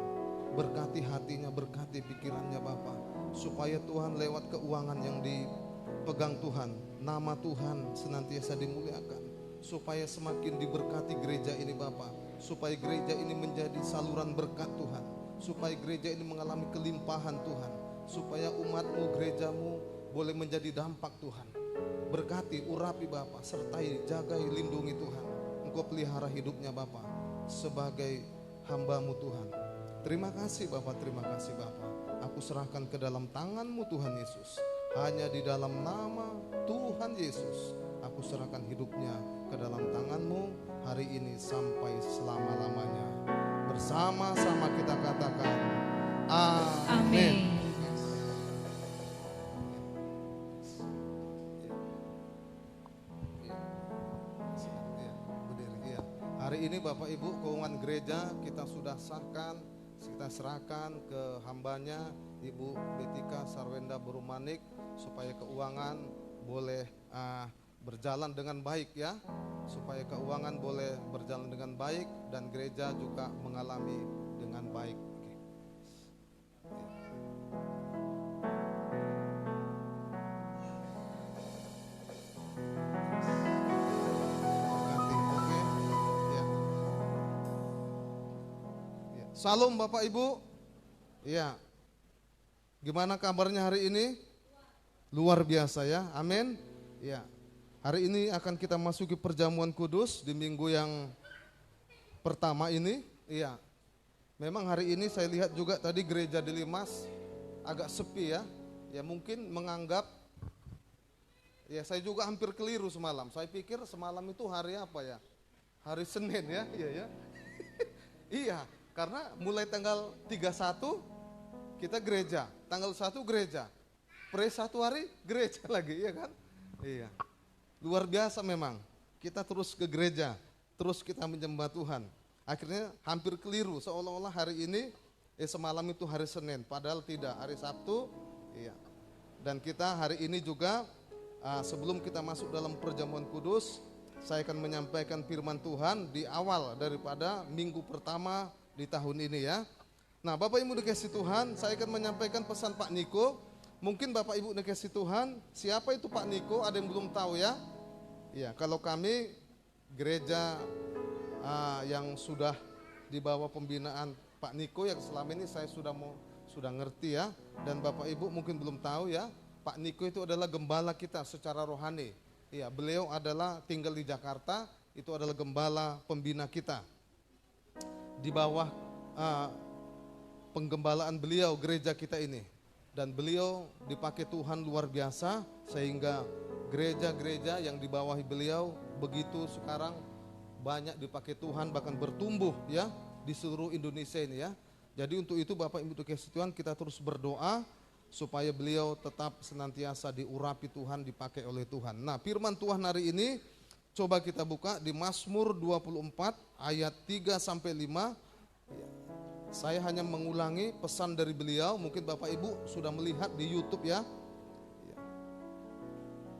berkati hatinya, berkati pikirannya Bapa, supaya Tuhan lewat keuangan yang dipegang Tuhan, nama Tuhan senantiasa dimuliakan, supaya semakin diberkati gereja ini Bapa, supaya gereja ini menjadi saluran berkat Tuhan, supaya gereja ini mengalami kelimpahan Tuhan, supaya umat-Mu, gereja-Mu boleh menjadi dampak Tuhan. Berkati, urapi Bapa, sertai, jagai, lindungi Tuhan. Engkau pelihara hidupnya Bapa sebagai hamba-Mu Tuhan. Terima kasih Bapa, terima kasih Bapa. Aku serahkan ke dalam tangan-Mu Tuhan Yesus. Hanya di dalam nama Tuhan Yesus aku serahkan hidupnya ke dalam tangan-Mu hari ini sampai selama-lamanya. Bersama-sama kita katakan amin. Hari ini Bapak Ibu, keuangan gereja kita sudah sahkan, kita serahkan ke hambanya Ibu Betika Sarwenda Burumanik supaya keuangan boleh berjalan dengan baik ya, supaya keuangan boleh berjalan dengan baik dan gereja juga mengalami dengan baik. Salam Bapak Ibu. Ya. Gimana kabarnya hari ini? Luar biasa ya. Amin. Ya. Hari ini akan kita masuki perjamuan kudus di minggu yang pertama ini. Iya. Memang hari ini saya lihat juga tadi gereja di Limas agak sepi ya. Ya mungkin menganggap, ya saya juga hampir keliru semalam. Saya pikir semalam itu hari apa ya? Hari Senin ya. Iya ya. Iya. Karena mulai tanggal 31 kita gereja, tanggal 1 gereja, satu hari gereja lagi, iya kan? Iya, luar biasa memang. Kita terus ke gereja, terus kita menyembah Tuhan. Akhirnya hampir keliru, seolah-olah hari ini, semalam itu hari Senin, padahal tidak, hari Sabtu. Iya. Dan kita hari ini juga, sebelum kita masuk dalam perjamuan kudus, saya akan menyampaikan firman Tuhan di awal daripada minggu pertama di tahun ini ya. Nah Bapak Ibu dikasih Tuhan, saya akan menyampaikan pesan Pak Niko. Mungkin Bapak Ibu dikasih Tuhan, siapa itu Pak Niko? Ada yang belum tahu ya? Ya, kalau kami gereja yang sudah di bawah pembinaan Pak Niko yang selama ini saya sudah ngerti ya. Dan Bapak Ibu mungkin belum tahu ya, Pak Niko itu adalah gembala kita secara rohani. Ya, beliau adalah tinggal di Jakarta, itu adalah gembala pembina kita. Di bawah penggembalaan beliau gereja kita ini, dan beliau dipakai Tuhan luar biasa sehingga gereja-gereja yang dibawahi beliau begitu sekarang banyak dipakai Tuhan, bahkan bertumbuh ya di seluruh Indonesia ini ya. Jadi untuk itu Bapak Ibu dikasih Tuhan, kita terus berdoa supaya beliau tetap senantiasa diurapi Tuhan, dipakai oleh Tuhan. Nah firman Tuhan hari ini coba kita buka di Mazmur 24 ayat 3-5. Saya hanya mengulangi pesan dari beliau, mungkin Bapak Ibu sudah melihat di YouTube ya.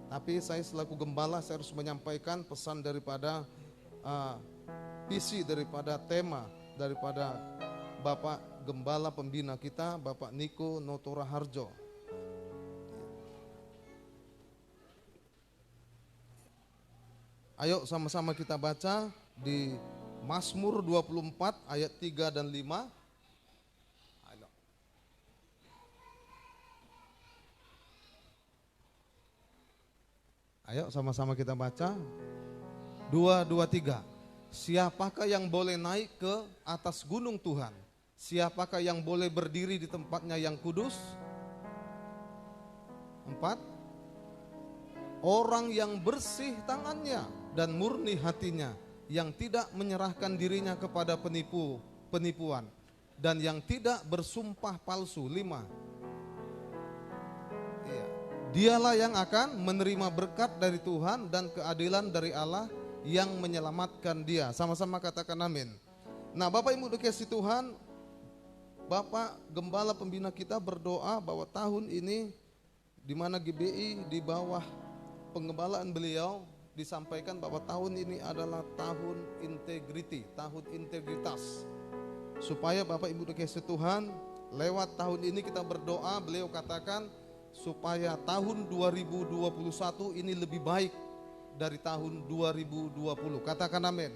Tapi saya selaku gembala saya harus menyampaikan pesan daripada visi daripada tema daripada Bapak Gembala Pembina kita, Bapak Niko Notora Harjo. Ayo sama-sama kita baca di Mazmur 24 ayat 3 dan 5. Ayo sama-sama kita baca. 2, 3. Siapakah yang boleh naik ke atas gunung Tuhan? Siapakah yang boleh berdiri di tempatnya yang kudus? 4. Orang yang bersih tangannya dan murni hatinya, yang tidak menyerahkan dirinya kepada penipuan, dan yang tidak bersumpah palsu. 5. Iya. Dialah yang akan menerima berkat dari Tuhan dan keadilan dari Allah yang menyelamatkan dia. Sama-sama katakan amin. Nah Bapak Ibu dikasih Tuhan, Bapak Gembala Pembina kita berdoa bahwa tahun ini di mana GBI di bawah penggembalaan beliau disampaikan bahwa tahun ini adalah tahun integriti, tahun integritas. Supaya Bapak Ibu dikasih Tuhan, lewat tahun ini kita berdoa, beliau katakan supaya tahun 2021 ini lebih baik dari tahun 2020. Katakan amin.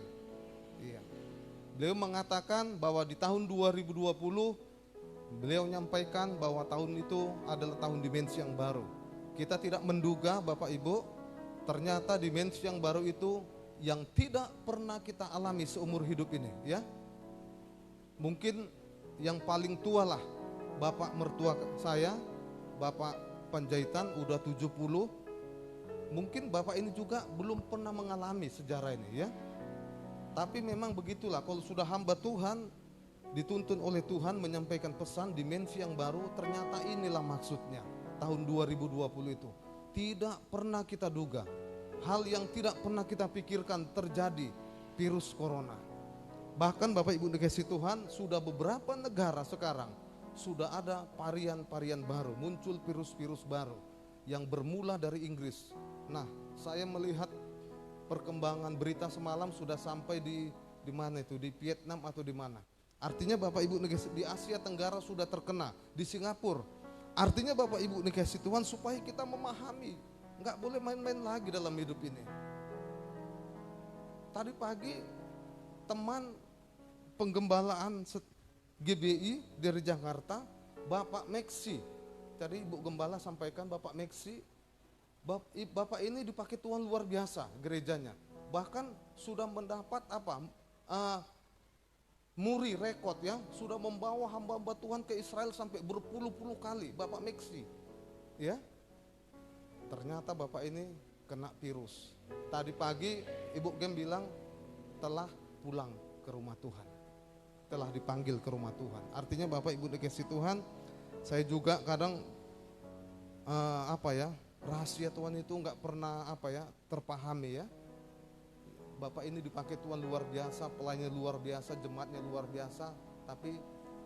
Iya. Beliau mengatakan bahwa di tahun 2020 Beliau menyampaikan bahwa tahun itu adalah tahun dimensi yang baru. Kita tidak menduga Bapak Ibu, ternyata dimensi yang baru itu yang tidak pernah kita alami seumur hidup ini, ya. Mungkin yang paling tua lah Bapak mertua saya, Bapak Panjaitan udah 70. Mungkin Bapak ini juga belum pernah mengalami sejarah ini, ya. Tapi memang begitulah, kalau sudah hamba Tuhan dituntun oleh Tuhan menyampaikan pesan dimensi yang baru, ternyata inilah maksudnya tahun 2020 itu. Tidak pernah kita duga, hal yang tidak pernah kita pikirkan terjadi, virus corona. Bahkan Bapak Ibu dikasih Tuhan, sudah beberapa negara sekarang sudah ada varian-varian baru, muncul virus-virus baru yang bermula dari Inggris. Nah, saya melihat perkembangan berita semalam sudah sampai di mana itu, di Vietnam atau di mana. Artinya Bapak Ibu di Asia Tenggara sudah terkena, di Singapura. Artinya Bapak Ibu dikasih Tuhan supaya kita memahami, nggak boleh main-main lagi dalam hidup ini. Tadi pagi teman penggembalaan GBI dari Jakarta, Bapak Meksi. Tadi Ibu Gembala sampaikan Bapak Meksi, Bapak ini dipakai Tuhan luar biasa gerejanya. Bahkan sudah mendapat muri rekod, ya, sudah membawa hamba-hamba Tuhan ke Israel sampai berpuluh-puluh kali, Bapak Meksi, ya. Ternyata Bapak ini kena virus. Tadi pagi Ibu Gem bilang telah pulang ke rumah Tuhan, telah dipanggil ke rumah Tuhan. Artinya Bapak Ibu dikasih Tuhan, saya juga kadang rahasia Tuhan itu nggak pernah terpahami, ya. Bapak ini dipakai Tuhan luar biasa, pelayannya luar biasa, jemaatnya luar biasa. Tapi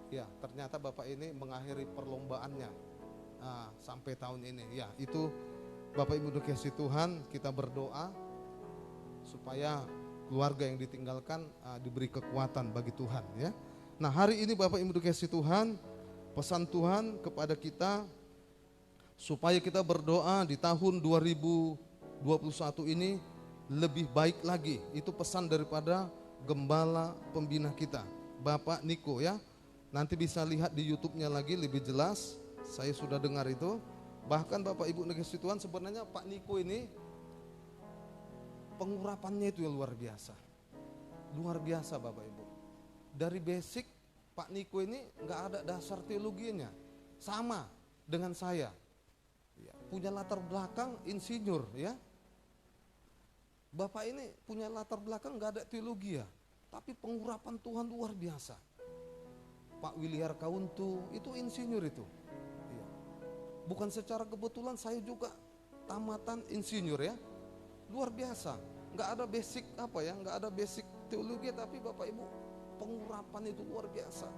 ya ternyata Bapak ini mengakhiri perlombaannya sampai tahun ini. Ya itu Bapak Ibu dikasih Tuhan, kita berdoa supaya keluarga yang ditinggalkan diberi kekuatan bagi Tuhan, ya. Nah, hari ini Bapak Ibu dikasih Tuhan, pesan Tuhan kepada kita supaya kita berdoa di tahun 2021 ini lebih baik lagi. Itu pesan daripada gembala pembina kita, Bapak Niko, ya. Nanti bisa lihat di YouTube-nya lagi lebih jelas. Saya sudah dengar itu. Bahkan Bapak Ibu dikasih Tuhan, sebenarnya Pak Niko ini pengurapannya itu yang luar biasa. Luar biasa Bapak Ibu. Dari basic Pak Niko ini nggak ada dasar teologinya. Sama dengan saya. Ya, punya latar belakang insinyur, ya. Bapak ini punya latar belakang nggak ada teologi, ya, tapi pengurapan Tuhan luar biasa. Pak Willy Harkauntu itu insinyur itu, ya. Bukan secara kebetulan saya juga tamatan insinyur, ya, luar biasa. Nggak ada basic nggak ada basic teologi, tapi Bapak Ibu pengurapan itu luar biasa.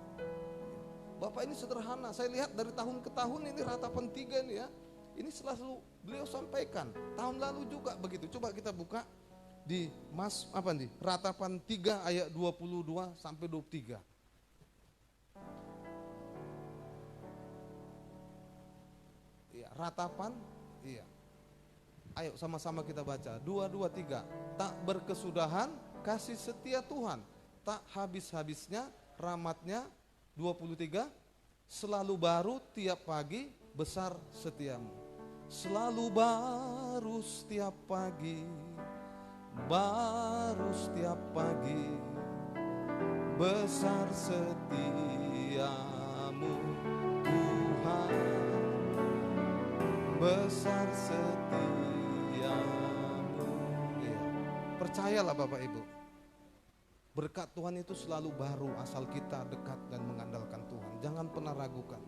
Bapak ini sederhana, saya lihat dari tahun ke tahun ini ratapan 3 ini, ya. Ini selalu beliau sampaikan. Tahun lalu juga begitu. Coba kita buka di ratapan 3 ayat 22 sampai 23. Iya, ratapan, iya. Ayo sama-sama kita baca. 2, 2, 3. Tak berkesudahan kasih setia Tuhan, tak habis-habisnya rahmatnya. 23. Selalu baru tiap pagi, besar setiamu. Selalu baru setiap pagi, baru setiap pagi, besar setiamu Tuhan, besar setiamu. Ya. Percayalah Bapak Ibu, berkat Tuhan itu selalu baru asal kita dekat dan mengandalkan Tuhan. Jangan pernah ragukan.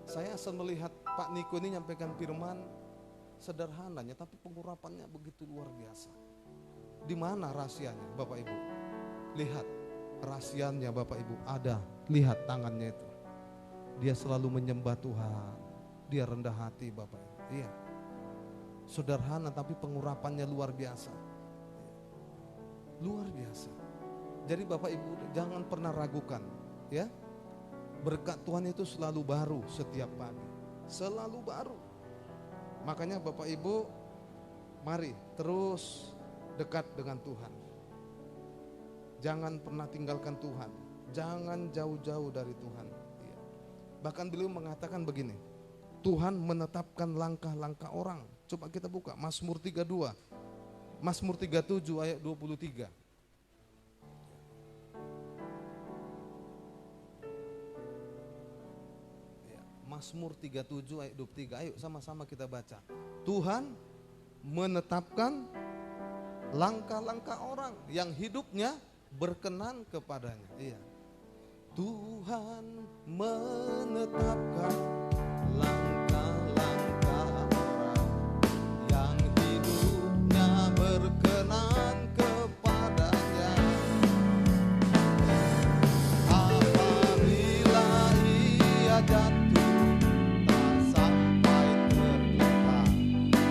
Saya asal melihat Pak Niko ini nyampaikan firman sederhananya, tapi pengurapannya begitu luar biasa. Di mana rahasianya Bapak Ibu? Lihat rahasianya Bapak Ibu, ada. Lihat tangannya itu. Dia selalu menyembah Tuhan. Dia rendah hati Bapak Ibu. Iya. Sederhana tapi pengurapannya luar biasa. Luar biasa. Jadi Bapak Ibu jangan pernah ragukan, ya. Berkat Tuhan itu selalu baru setiap pagi. Selalu baru. Makanya Bapak Ibu, mari terus dekat dengan Tuhan. Jangan pernah tinggalkan Tuhan. Jangan jauh-jauh dari Tuhan. Ya. Bahkan beliau mengatakan begini, Tuhan menetapkan langkah-langkah orang. Coba kita buka Mazmur 32, Mazmur 37 ayat 23. Mazmur 37 ayat 23, ayo sama-sama kita baca. Tuhan menetapkan langkah-langkah orang yang hidupnya berkenan kepadanya. Iya. Tuhan menetapkan langkah-langkah orang yang hidupnya berkenan kepadanya. Apabila ia jatuh tak sampai terluka,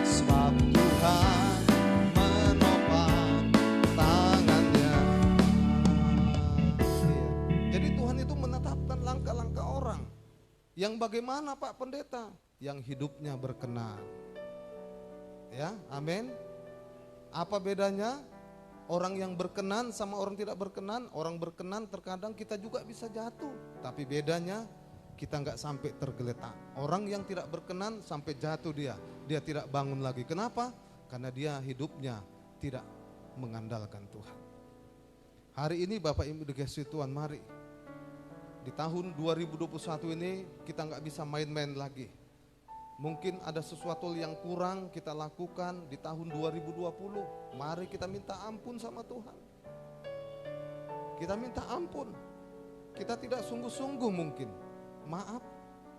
sebab Tuhan menopang tangannya. Jadi Tuhan itu menetapkan langkah-langkah orang. Yang bagaimana Pak Pendeta? Yang hidupnya berkenan. Ya, amin. Apa bedanya orang yang berkenan sama orang tidak berkenan? Orang berkenan terkadang kita juga bisa jatuh, tapi bedanya kita nggak sampai tergeletak. Orang yang tidak berkenan sampai jatuh dia tidak bangun lagi. Kenapa? Karena dia hidupnya tidak mengandalkan Tuhan. Hari ini Bapak Ibu dikasihi Tuhan, mari di tahun 2021 ini kita nggak bisa main-main lagi. Mungkin ada sesuatu yang kurang kita lakukan di tahun 2020. Mari kita minta ampun sama Tuhan. Kita minta ampun. Kita tidak sungguh-sungguh mungkin. Maaf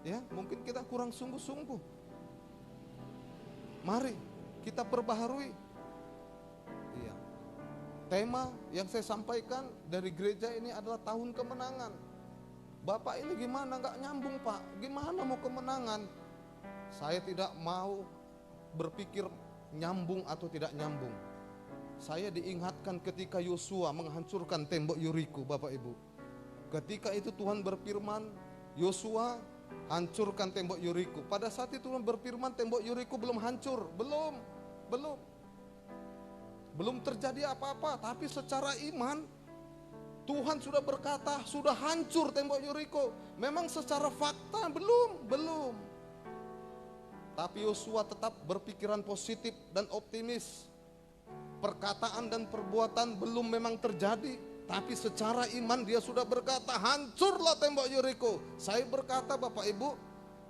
ya, mungkin kita kurang sungguh-sungguh. Mari kita perbaharui. Iya. Tema yang saya sampaikan dari gereja ini adalah tahun kemenangan. Bapak ini gimana nggak nyambung Pak? Gimana mau kemenangan? Saya tidak mau berpikir nyambung atau tidak nyambung. Saya diingatkan ketika Yosua menghancurkan tembok Yeriko, Bapak Ibu. Ketika itu Tuhan berfirman, Yosua hancurkan tembok Yeriko. Pada saat itu Tuhan berfirman tembok Yeriko belum hancur, belum terjadi apa-apa. Tapi secara iman Tuhan sudah berkata sudah hancur tembok Yeriko. Memang secara fakta belum. Tapi Yosua tetap berpikiran positif dan optimis. Perkataan dan perbuatan belum memang terjadi, tapi secara iman dia sudah berkata hancurlah tembok Yeriko. Saya berkata Bapak Ibu,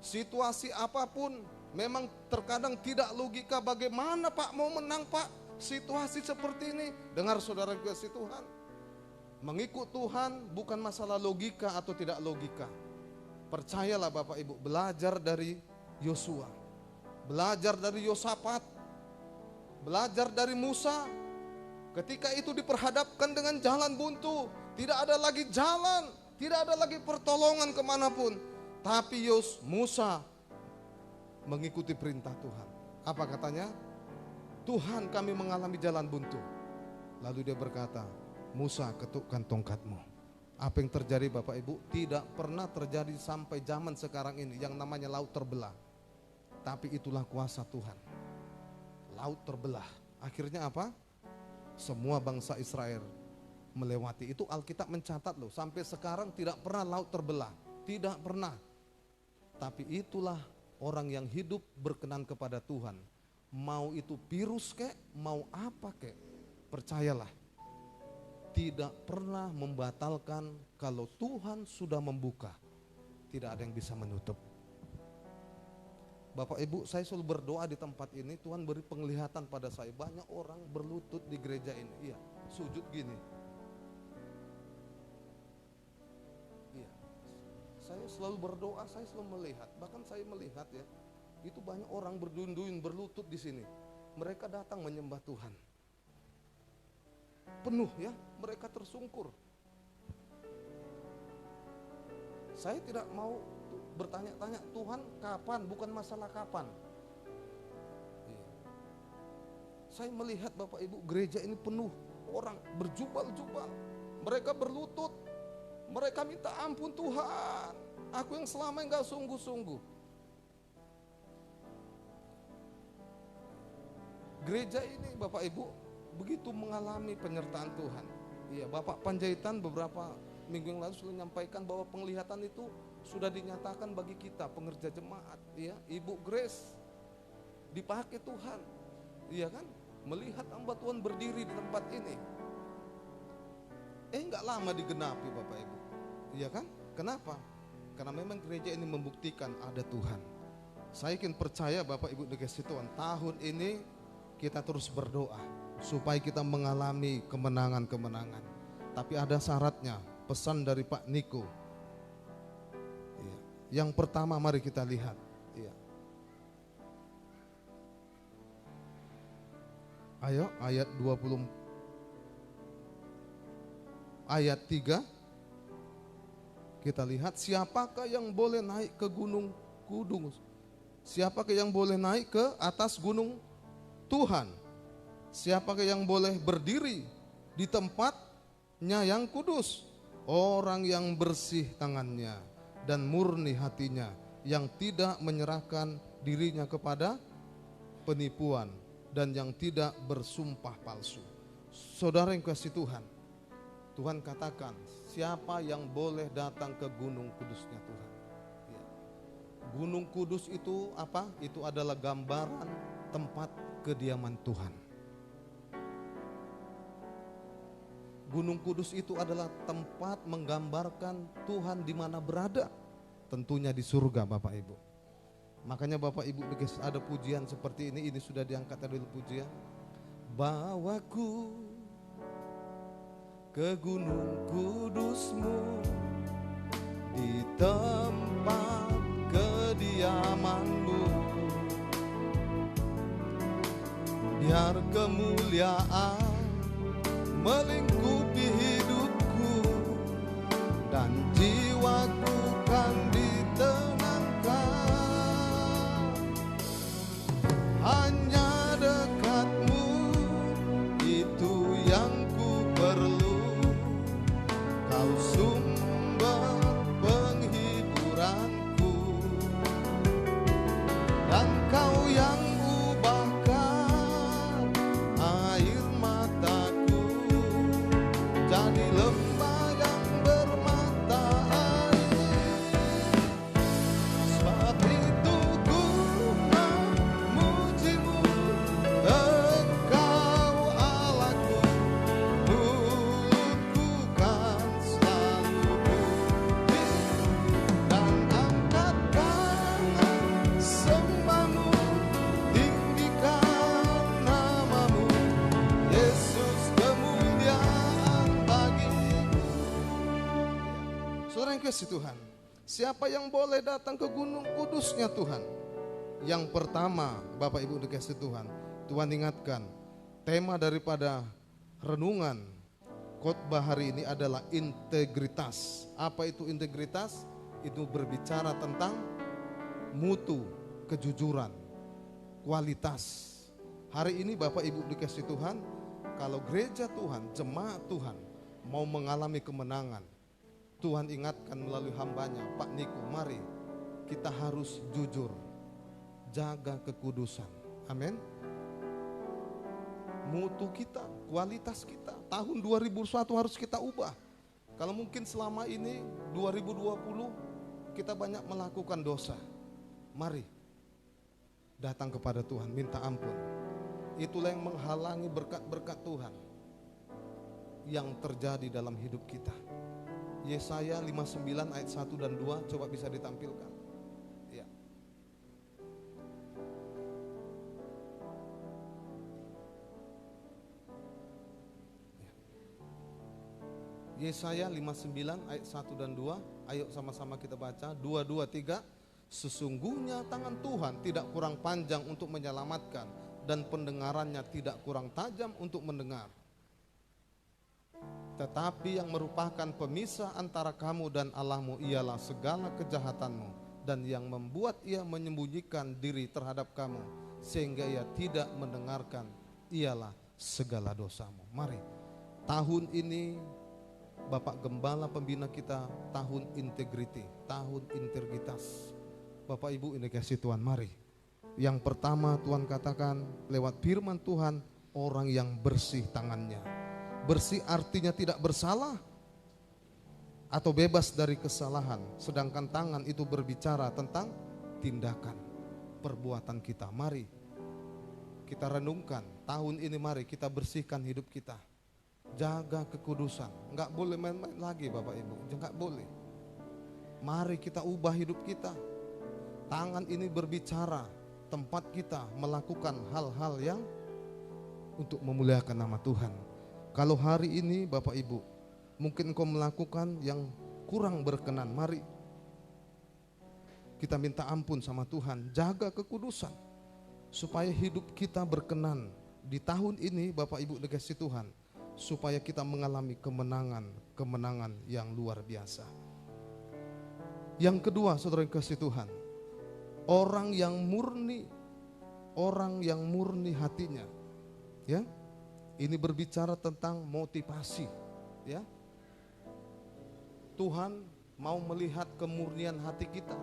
situasi apapun memang terkadang tidak logika. Bagaimana Pak mau menang Pak situasi seperti ini? Dengar saudara kasih Tuhan, mengikut Tuhan bukan masalah logika atau tidak logika. Percayalah Bapak Ibu, belajar dari Yosua, belajar dari Yosafat, belajar dari Musa. Ketika itu diperhadapkan dengan jalan buntu, tidak ada lagi jalan, tidak ada lagi pertolongan kemanapun. Tapi Musa mengikuti perintah Tuhan. Apa katanya? Tuhan, kami mengalami jalan buntu. Lalu dia berkata, Musa, ketukkan tongkatmu. Apa yang terjadi Bapak Ibu? Tidak pernah terjadi sampai zaman sekarang ini yang namanya laut terbelah. Tapi itulah kuasa Tuhan. Laut terbelah. Akhirnya apa? Semua bangsa Israel melewati. Itu Alkitab mencatat loh. Sampai sekarang tidak pernah laut terbelah. Tidak pernah. Tapi itulah orang yang hidup berkenan kepada Tuhan. Mau itu virus kek, mau apa kek. Percayalah. Tidak pernah membatalkan kalau Tuhan sudah membuka. Tidak ada yang bisa menutup. Bapak Ibu, saya selalu berdoa di tempat ini, Tuhan beri penglihatan pada saya. Banyak orang berlutut di gereja ini, iya, sujud gini. Iya, saya selalu berdoa, saya selalu melihat, bahkan saya melihat ya, itu banyak orang berduyun-duyun berlutut di sini. Mereka datang menyembah Tuhan. Penuh ya, mereka tersungkur. Saya tidak mau bertanya-tanya Tuhan kapan, bukan masalah kapan. Saya melihat Bapak Ibu gereja ini penuh orang berjubal-jubal. Mereka berlutut, mereka minta ampun Tuhan. Aku yang selama enggak sungguh-sungguh. Gereja ini Bapak Ibu begitu mengalami penyertaan Tuhan. Iya, Bapak Panjaitan beberapa minggu yang lalu sudah menyampaikan bahwa penglihatan itu sudah dinyatakan bagi kita pengerja jemaat, ya, Ibu Grace dipakai Tuhan, iya kan? Melihat hamba Tuhan berdiri di tempat ini, enggak lama digenapi Bapak Ibu, iya kan? Kenapa? Karena memang gereja ini membuktikan ada Tuhan. Saya yakin percaya Bapak Ibu dikasih Tuhan, tahun ini kita terus berdoa supaya kita mengalami kemenangan-kemenangan. Tapi ada syaratnya, pesan dari Pak Niko. Iya. Yang pertama mari kita lihat. Iya. Ayo ayat 20, ayat 3. Kita lihat, siapakah yang boleh naik ke gunung kudus? Siapakah yang boleh naik ke atas gunung Tuhan? Siapakah yang boleh berdiri di tempatnya yang kudus? Orang yang bersih tangannya dan murni hatinya, yang tidak menyerahkan dirinya kepada penipuan dan yang tidak bersumpah palsu. Saudara yang kasih Tuhan, Tuhan katakan, siapa yang boleh datang ke gunung kudusnya Tuhan? Ya. Gunung kudus itu apa? Itu adalah gambaran tempat kediaman Tuhan. Gunung kudus itu adalah tempat menggambarkan Tuhan di mana berada. Tentunya di surga Bapak Ibu. Makanya Bapak Ibu ada pujian seperti ini sudah diangkat dari pujian. Bawaku ke gunung kudus-Mu, di tempat kediaman-Mu, biar kemuliaan melingkupi hidupku dan jiwaku kan ditenangkan. Hanya dekat-Mu itu yang ku perlu, Kau sumber penghiburanku, dan Kau yang ubahkan air mataku jadi lembah yang bermata air. Sebab itu ku memuji-Mu, Engkau Allahku, mulutku kan selalu puji dan angkat tangan sembah-Mu, tinggikan nama-Mu, Yesus, kemuliaan bagimu. Saudara yang kasih Tuhan, siapa yang boleh datang ke gunung kudusnya Tuhan? Yang pertama Bapak Ibu dikasih Tuhan, Tuhan ingatkan, tema daripada renungan khotbah hari ini adalah integritas. Apa itu integritas? Itu berbicara tentang mutu, kejujuran, kualitas. Hari ini Bapak Ibu dikasih Tuhan, kalau gereja Tuhan, jemaat Tuhan mau mengalami kemenangan, Tuhan ingatkan melalui hambanya Pak Niko, mari kita harus jujur, jaga kekudusan. Amin. Mutu kita, kualitas kita, tahun 2021 harus kita ubah. Kalau mungkin selama ini 2020 kita banyak melakukan dosa, mari datang kepada Tuhan, minta ampun. Itulah yang menghalangi berkat-berkat Tuhan yang terjadi dalam hidup kita. Yesaya 59 ayat 1 dan 2 coba bisa ditampilkan. Ya. Yesaya 59 ayat 1 dan 2. Ayo sama-sama kita baca. 2, 2, 3. Sesungguhnya tangan Tuhan tidak kurang panjang untuk menyelamatkan, dan pendengarannya tidak kurang tajam untuk mendengar. Tetapi yang merupakan pemisah antara kamu dan Allahmu ialah segala kejahatanmu, dan yang membuat ia menyembunyikan diri terhadap kamu sehingga ia tidak mendengarkan ialah segala dosamu. Mari, tahun ini Bapak Gembala Pembina kita, tahun integriti, tahun integritas. Bapak Ibu ini kasih Tuhan, mari. Yang pertama Tuhan katakan lewat firman Tuhan, orang yang bersih tangannya. Bersih artinya tidak bersalah. atau bebas dari kesalahan, sedangkan tangan itu berbicara tentang tindakan, perbuatan kita. Mari kita renungkan tahun ini, mari kita bersihkan hidup kita. Jaga kekudusan, enggak boleh main-main lagi Bapak Ibu, enggak boleh. Mari kita ubah hidup kita. Tangan ini berbicara, tempat kita melakukan hal-hal yang untuk memuliakan nama Tuhan. Kalau hari ini Bapak Ibu, mungkin engkau melakukan yang kurang berkenan, mari kita minta ampun sama Tuhan. Jaga kekudusan supaya hidup kita berkenan di tahun ini Bapak Ibu dikasih Tuhan, supaya kita mengalami kemenangan yang luar biasa. Yang kedua, saudara yang kasih Tuhan, orang yang murni hatinya, ya. Ini berbicara tentang motivasi, ya. Tuhan mau melihat kemurnian hati kita.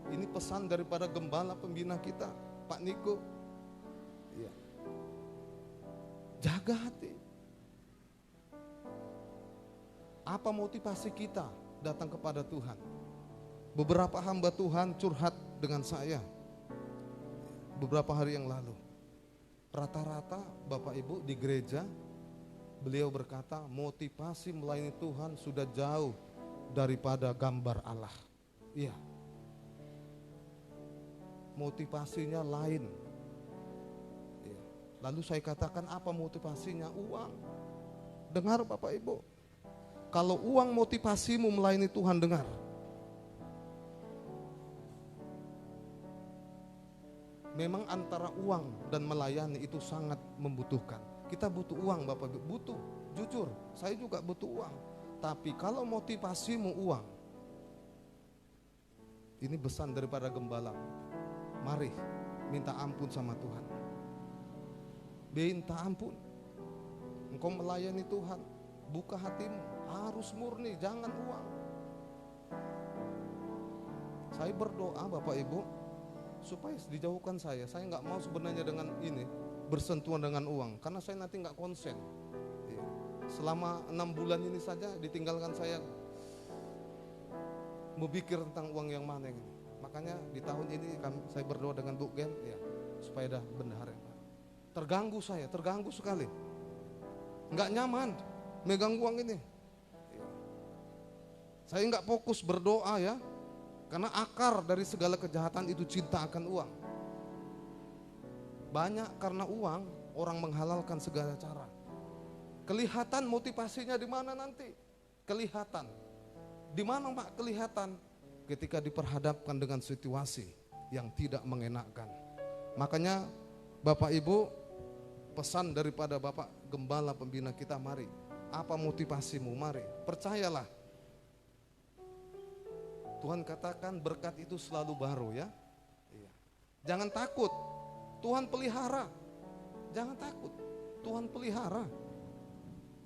Ini pesan daripada gembala pembina kita, Pak Niko. Ya. Jaga hati. Apa motivasi kita datang kepada Tuhan? Beberapa hamba Tuhan curhat dengan saya beberapa hari yang lalu. Rata-rata Bapak Ibu di gereja, beliau berkata motivasi melayani Tuhan sudah jauh daripada gambar Allah. Iya. Motivasinya lain. Iya. Lalu saya katakan, apa motivasinya? Uang. Dengar Bapak Ibu, kalau uang motivasimu melayani Tuhan, dengar. Memang antara uang dan melayani itu sangat membutuhkan. Kita butuh uang Bapak Ibu, butuh. Jujur, saya juga butuh uang. Tapi kalau motivasimu uang, ini pesan daripada gembala. Mari minta ampun sama Tuhan. Minta ampun. Engkau melayani Tuhan, buka hatimu, harus murni, jangan uang. Saya berdoa Bapak Ibu, supaya dijauhkan saya nggak mau sebenarnya dengan ini bersentuhan dengan uang, karena saya nanti nggak konsen. Selama 6 bulan ini saja ditinggalkan saya memikir tentang uang yang mana ini. Makanya di tahun ini saya berdoa dengan Bu Gen, ya, supaya dah benar. Terganggu sekali, nggak nyaman megang uang ini. Saya nggak fokus berdoa, ya. Karena akar dari segala kejahatan itu cinta akan uang. Banyak karena uang orang menghalalkan segala cara. Kelihatan motivasinya di mana nanti? Kelihatan. Di mana Pak kelihatan? Ketika diperhadapkan dengan situasi yang tidak mengenakkan. Makanya Bapak Ibu, pesan daripada Bapak Gembala pembina kita, mari. Apa motivasimu? Mari. Percayalah. Tuhan katakan berkat itu selalu baru, ya. Iya. Jangan takut, Tuhan pelihara. Jangan takut, Tuhan pelihara.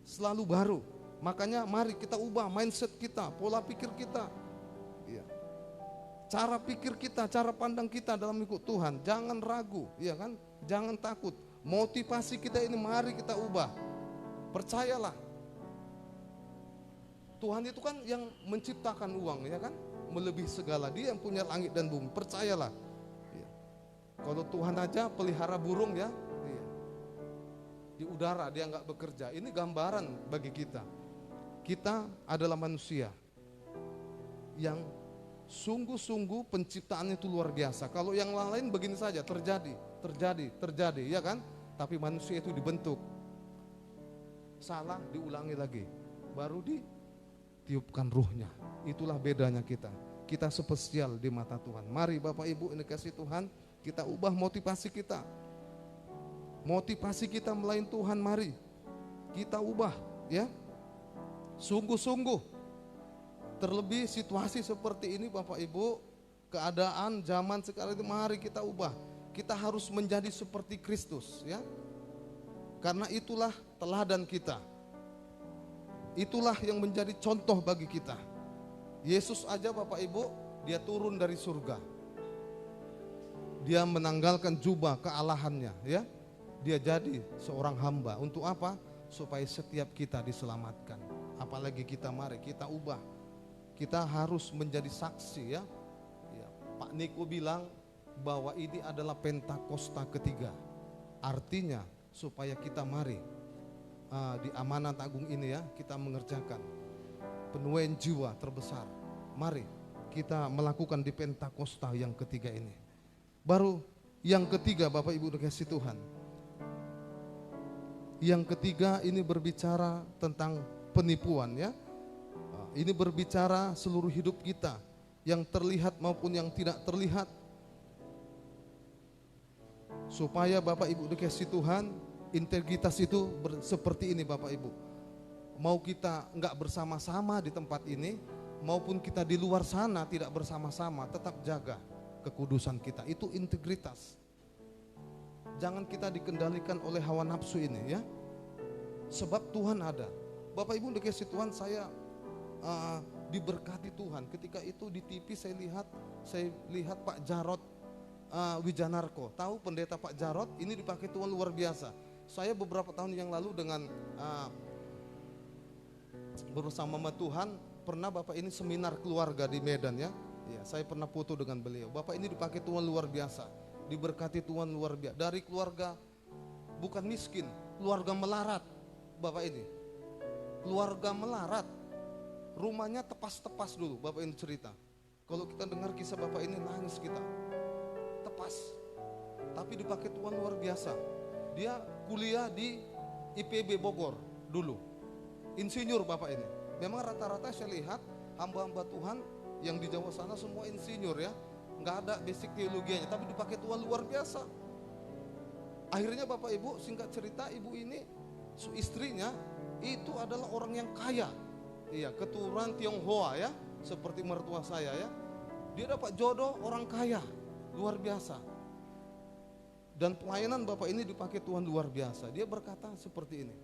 Selalu baru. Makanya mari kita ubah mindset kita, pola pikir kita. Iya. Cara pikir kita, cara pandang kita dalam ikut Tuhan. Jangan ragu, ya kan? Jangan takut. Motivasi kita ini mari kita ubah. Percayalah. Tuhan itu kan yang menciptakan uang, ya kan? Melebihi segala, Dia yang punya langit dan bumi. Percayalah, ya. Kalau Tuhan aja pelihara burung, ya, ya, di udara dia nggak bekerja. Ini gambaran bagi kita. Kita adalah manusia yang sungguh-sungguh penciptaannya itu luar biasa. Kalau yang lain begini saja terjadi, ya kan? Tapi manusia itu dibentuk, salah diulangi lagi, baru ditiupkan ruhnya. Itulah bedanya kita. Kita spesial di mata Tuhan. Mari Bapak Ibu ini kasih Tuhan, kita ubah motivasi kita. Motivasi kita melayani Tuhan, mari kita ubah, ya. Sungguh-sungguh. Terlebih situasi seperti ini Bapak Ibu, keadaan zaman sekarang itu, mari kita ubah. Kita harus menjadi seperti Kristus, ya. Karena itulah teladan kita. Itulah yang menjadi contoh bagi kita. Yesus aja Bapak Ibu, Dia turun dari surga. Dia menanggalkan jubah kealahannya, ya. Dia jadi seorang hamba. Untuk apa? Supaya setiap kita diselamatkan. Apalagi kita, mari kita ubah kita harus menjadi saksi ya. Ya, Pak Niko bilang bahwa ini adalah Pentakosta ketiga. Artinya supaya kita mari di amanat agung ini ya, kita mengerjakan penuaian jiwa terbesar. Mari kita melakukan di Pentakosta yang ketiga ini. Baru yang ketiga, Bapak Ibu dikasih Tuhan. Yang ketiga ini berbicara tentang penipuan ya. Ini berbicara seluruh hidup kita, yang terlihat maupun yang tidak terlihat. Supaya Bapak Ibu dikasih Tuhan, integritas itu seperti ini Bapak Ibu. Mau kita enggak bersama-sama di tempat ini, maupun kita di luar sana tidak bersama-sama, tetap jaga kekudusan kita. Itu integritas. Jangan kita dikendalikan oleh hawa nafsu ini ya. Sebab Tuhan ada. Bapak Ibu dikasih Tuhan, saya diberkati Tuhan. Ketika itu di TV saya lihat Pak Jarod Wijanarko. Tahu pendeta Pak Jarod ini dipakai Tuhan luar biasa. Saya beberapa tahun yang lalu dengan bersama Tuhan pernah Bapak ini seminar keluarga di Medan ya. Ya, saya pernah foto dengan beliau. Bapak ini dipakai Tuhan luar biasa. Diberkati Tuhan luar biasa. Dari keluarga bukan miskin, keluarga melarat. Bapak ini keluarga melarat, rumahnya tepas-tepas dulu. Bapak ini cerita, kalau kita dengar kisah Bapak ini nangis kita. Tepas, tapi dipakai Tuhan luar biasa. Dia kuliah di IPB Bogor dulu, insinyur Bapak ini. Memang rata-rata saya lihat hamba-hamba Tuhan yang di Jawa sana semua insinyur ya, nggak ada basic teologianya, tapi dipakai Tuhan luar biasa. Akhirnya Bapak Ibu, singkat cerita, ibu ini istrinya itu adalah orang yang kaya. Iya, keturunan Tionghoa ya, seperti mertua saya ya. Dia dapat jodoh orang kaya, luar biasa. Dan pelayanan Bapak ini dipakai Tuhan luar biasa. Dia berkata seperti ini.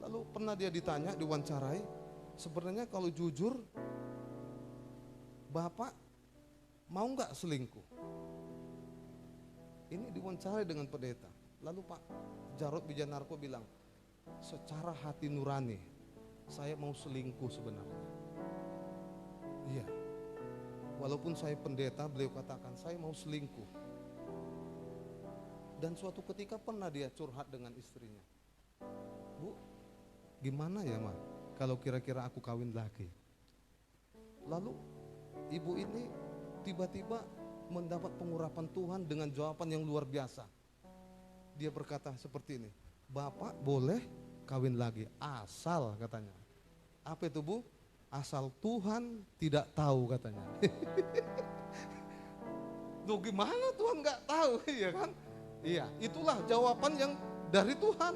Lalu pernah dia ditanya, diwawancarai, sebenarnya kalau jujur, Bapak mau nggak selingkuh? Ini diwawancarai dengan pendeta. Lalu Pak Jarod Wijanarko bilang, secara hati nurani saya mau selingkuh sebenarnya. Iya, walaupun saya pendeta, beliau katakan saya mau selingkuh. Dan suatu ketika pernah dia curhat dengan istrinya, Bu, gimana ya Ma, kalau kira-kira aku kawin lagi? Lalu ibu ini tiba-tiba mendapat pengurapan Tuhan dengan jawaban yang luar biasa. Dia berkata seperti ini, Bapak boleh kawin lagi, asal katanya. Apa itu Bu? Asal Tuhan tidak tahu katanya. Loh gimana Tuhan nggak tahu, iya kan? Iya, itulah jawaban yang dari Tuhan.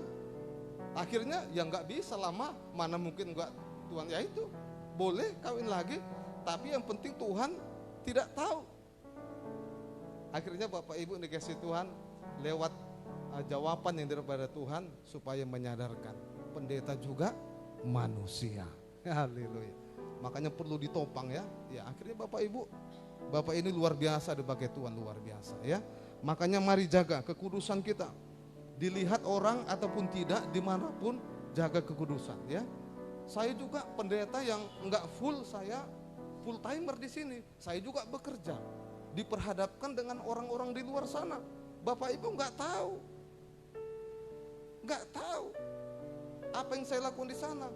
Akhirnya ya nggak bisa lama, mana mungkin nggak Tuhan, ya itu boleh kawin lagi, tapi yang penting Tuhan tidak tahu. Akhirnya Bapak Ibu dikasih Tuhan lewat jawaban yang daripada Tuhan supaya menyadarkan pendeta juga manusia. Haleluya. Makanya perlu ditopang ya. Ya akhirnya Bapak Ibu, Bapak ini luar biasa dipakai Tuhan luar biasa ya. Makanya mari jaga kekudusan kita. Dilihat orang ataupun tidak, dimanapun jaga kekudusan ya. Saya juga pendeta yang enggak full, saya full timer di sini. Saya juga bekerja. Diperhadapkan dengan orang-orang di luar sana. Bapak Ibu enggak tahu. Enggak tahu apa yang saya lakukan di sana.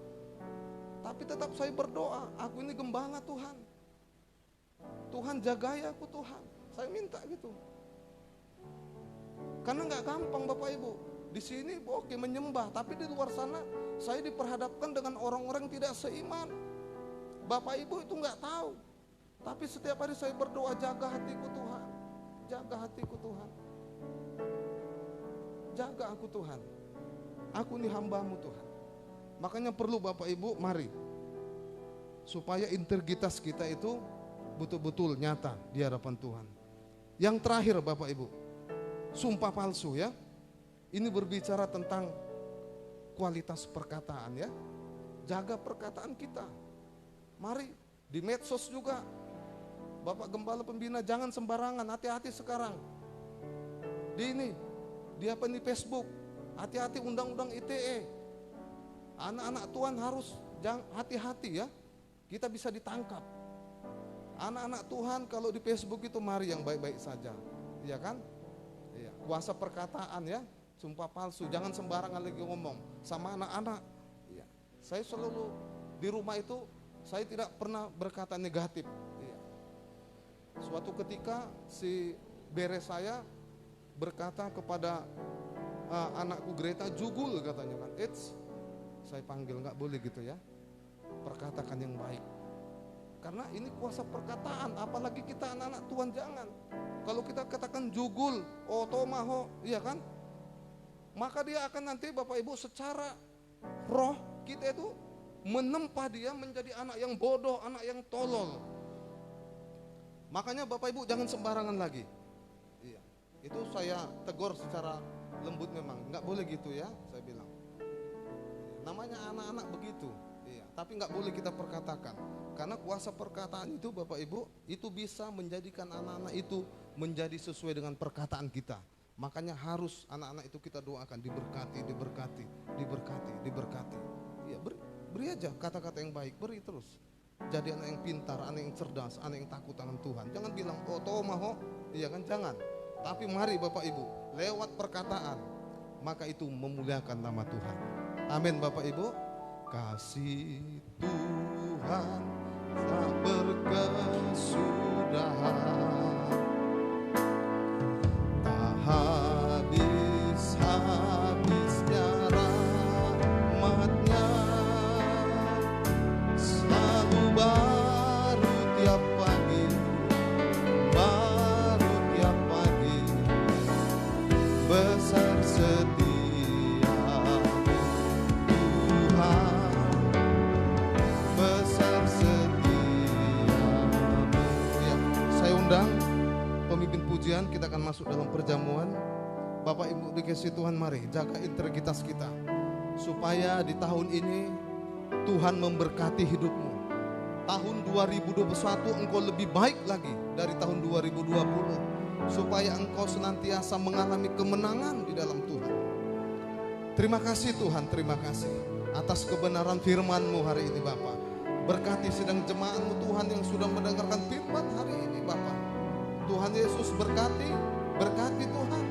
Tapi tetap saya berdoa, aku ini gembala Tuhan. Tuhan jagai aku Tuhan. Saya minta gitu. Karena enggak gampang Bapak Ibu. Di sini oke menyembah, tapi di luar sana saya diperhadapkan dengan orang-orang tidak seiman. Bapak Ibu itu enggak tahu. Tapi setiap hari saya berdoa, jaga hatiku Tuhan. Jaga hatiku Tuhan. Jaga aku Tuhan. Aku ini hamba-Mu Tuhan. Makanya perlu Bapak Ibu, mari. Supaya integritas kita itu betul-betul nyata di hadapan Tuhan. Yang terakhir Bapak Ibu, sumpah palsu ya. Ini berbicara tentang kualitas perkataan ya. Jaga perkataan kita. Mari, di medsos juga. Bapak Gembala Pembina jangan sembarangan, hati-hati sekarang. Di apa nih Facebook, hati-hati undang-undang ITE. Anak-anak Tuhan harus hati-hati ya. Kita bisa ditangkap. Anak-anak Tuhan kalau di Facebook itu mari yang baik-baik saja, iya kan? Iya. Kuasa perkataan ya, sumpah palsu, jangan sembarangan lagi ngomong sama anak-anak. Iya. Saya selalu di rumah itu saya tidak pernah berkata negatif. Iya. Suatu ketika si bere saya berkata kepada anakku Greta, jugul katanya kan, saya panggil nggak boleh gitu ya, perkatakan yang baik. Karena ini kuasa perkataan, apalagi kita anak-anak Tuhan jangan. Kalau kita katakan jugul, otomaho, iya kan? Maka dia akan nanti Bapak Ibu secara roh kita itu menempa dia menjadi anak yang bodoh, anak yang tolol. Makanya Bapak Ibu jangan sembarangan lagi. Iya, itu saya tegur secara lembut memang, nggak boleh gitu ya, saya bilang. Namanya anak-anak begitu. Iya, tapi nggak boleh kita perkatakan, karena kuasa perkataan itu Bapak Ibu itu bisa menjadikan anak-anak itu menjadi sesuai dengan perkataan kita. Makanya harus anak-anak itu kita doakan diberkati, diberkati, diberkati, diberkati. Iya, beri aja kata-kata yang baik, beri terus. Jadi anak yang pintar, anak yang cerdas, anak yang takut akan Tuhan. Jangan bilang tomaho, iya kan, jangan. Tapi mari Bapak Ibu lewat perkataan, maka itu memuliakan nama Tuhan. Amin Bapak Ibu. Kasih Tuhan tak berkesudahan, tak habis-habisnya rahmat-Nya, selalu baru tiap pagi, baru tiap pagi, besar setia pemimpin pujian. Kita akan masuk dalam perjamuan. Bapak Ibu dikasihi Tuhan, mari jaga integritas kita supaya di tahun ini Tuhan memberkati hidupmu. Tahun 2021 engkau lebih baik lagi dari tahun 2020, supaya engkau senantiasa mengalami kemenangan di dalam Tuhan. Terima kasih Tuhan, terima kasih atas kebenaran firman-Mu hari ini Bapak. Berkati sedang jemaat-Mu Tuhan yang sudah mendengarkan firman hari ini Bapak. Tuhan Yesus berkati, berkati Tuhan,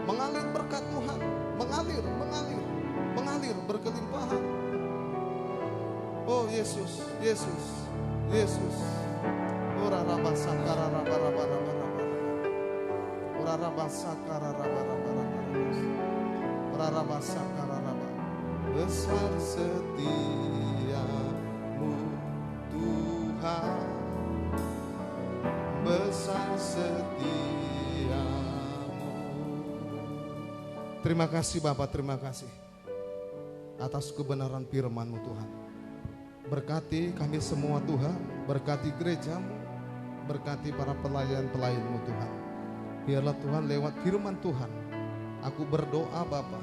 mengalir berkat Tuhan, mengalir, mengalir, mengalir berkelimpahan. Oh Yesus, Yesus, Yesus. Ora raba sakara raba raba raba raba. Ora raba sakara raba raba raba. Ora raba sakara raba. Besar setiamu Tuhan, besar setiamu. Terima kasih Bapak, terima kasih atas kebenaran firman-Mu Tuhan. Berkati kami semua Tuhan, berkati gereja-Mu, berkati para pelayan-pelayan-Mu Tuhan. Biarlah Tuhan lewat firman Tuhan, aku berdoa Bapa,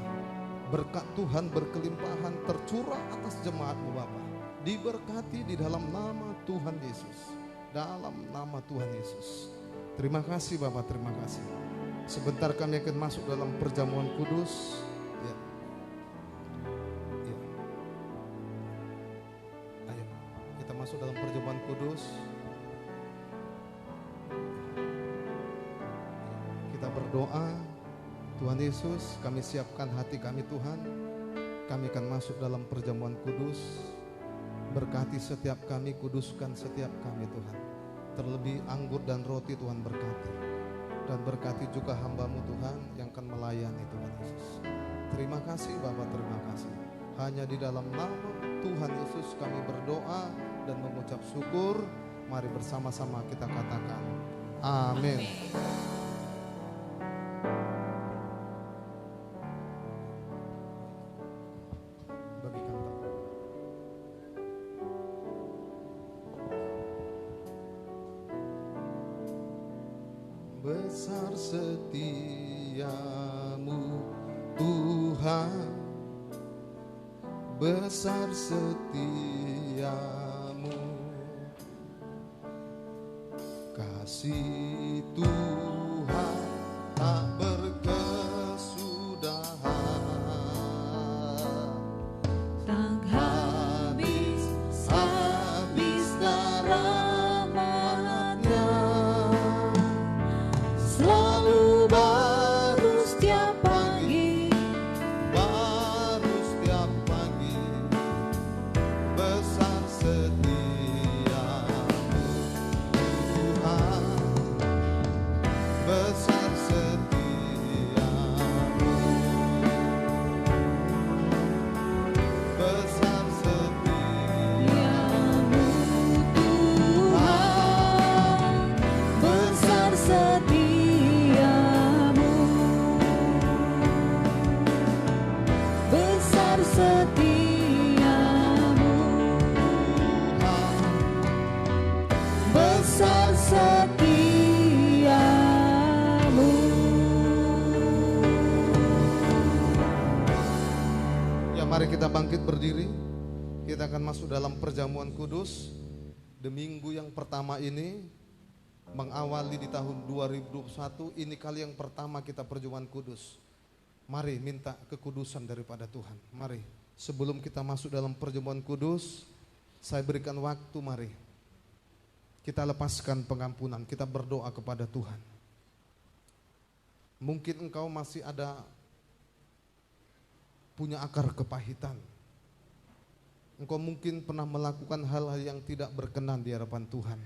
berkat Tuhan berkelimpahan tercurah atas jemaat-Mu Bapa. Diberkati di dalam nama Tuhan Yesus, dalam nama Tuhan Yesus. Terima kasih Bapak, terima kasih. Sebentar kami akan masuk dalam perjamuan kudus. Ya. Ya. Ayo kita masuk dalam perjamuan kudus. Kita berdoa. Tuhan Yesus, kami siapkan hati kami Tuhan. Kami akan masuk dalam perjamuan kudus. Berkati setiap kami, kuduskan setiap kami Tuhan. Terlebih anggur dan roti Tuhan berkati. Dan berkati juga hamba-Mu Tuhan yang akan melayani Tuhan Yesus. Terima kasih Bapak, terima kasih. Hanya di dalam nama Tuhan Yesus kami berdoa dan mengucap syukur. Mari bersama-sama kita katakan amin. Besar setiamu Tuhan, besar setiamu, kasih Tuhan tak berkesudahan, tak habis-habisnya rahmat-Nya, selalu baru setiap pagi. baru setiap pagi, besar setiamu Tuhan, besar setiamu, besar Setiamu Tuhan, besar setiamu, besar setiamu, besar setiamu. Ya, mari kita bangkit berdiri. Kita akan masuk dalam perjamuan kudus. Di minggu yang pertama ini, mengawali di tahun 2021, ini kali yang pertama kita perjamuan kudus. Mari minta kekudusan daripada Tuhan. Mari, sebelum kita masuk dalam perjamuan kudus, saya berikan waktu, mari kita lepaskan pengampunan, kita berdoa kepada Tuhan. Mungkin engkau masih ada punya akar kepahitan. Engkau mungkin pernah melakukan hal-hal yang tidak berkenan di hadapan Tuhan.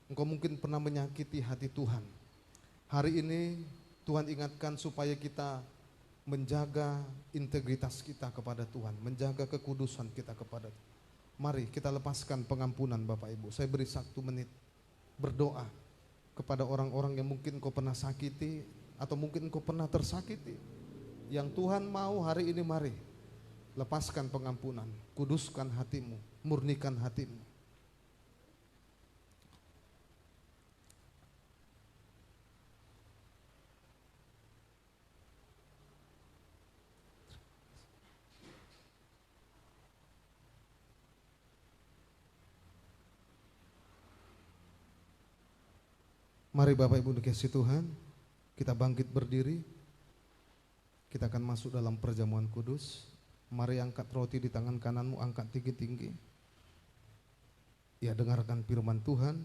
Engkau mungkin pernah menyakiti hati Tuhan. Hari ini Tuhan ingatkan supaya kita menjaga integritas kita kepada Tuhan, menjaga kekudusan kita kepada Tuhan. Mari kita lepaskan pengampunan Bapak Ibu. Saya beri 1 menit berdoa kepada orang-orang yang mungkin kau pernah sakiti atau mungkin kau pernah tersakiti. Yang Tuhan mau hari ini, mari lepaskan pengampunan, kuduskan hatimu, murnikan hatimu. Mari Bapak Ibu dikasihi Tuhan, kita bangkit berdiri. Kita akan masuk dalam perjamuan kudus. Mari angkat roti di tangan kananmu, angkat tinggi-tinggi. Ya, dengarkan firman Tuhan.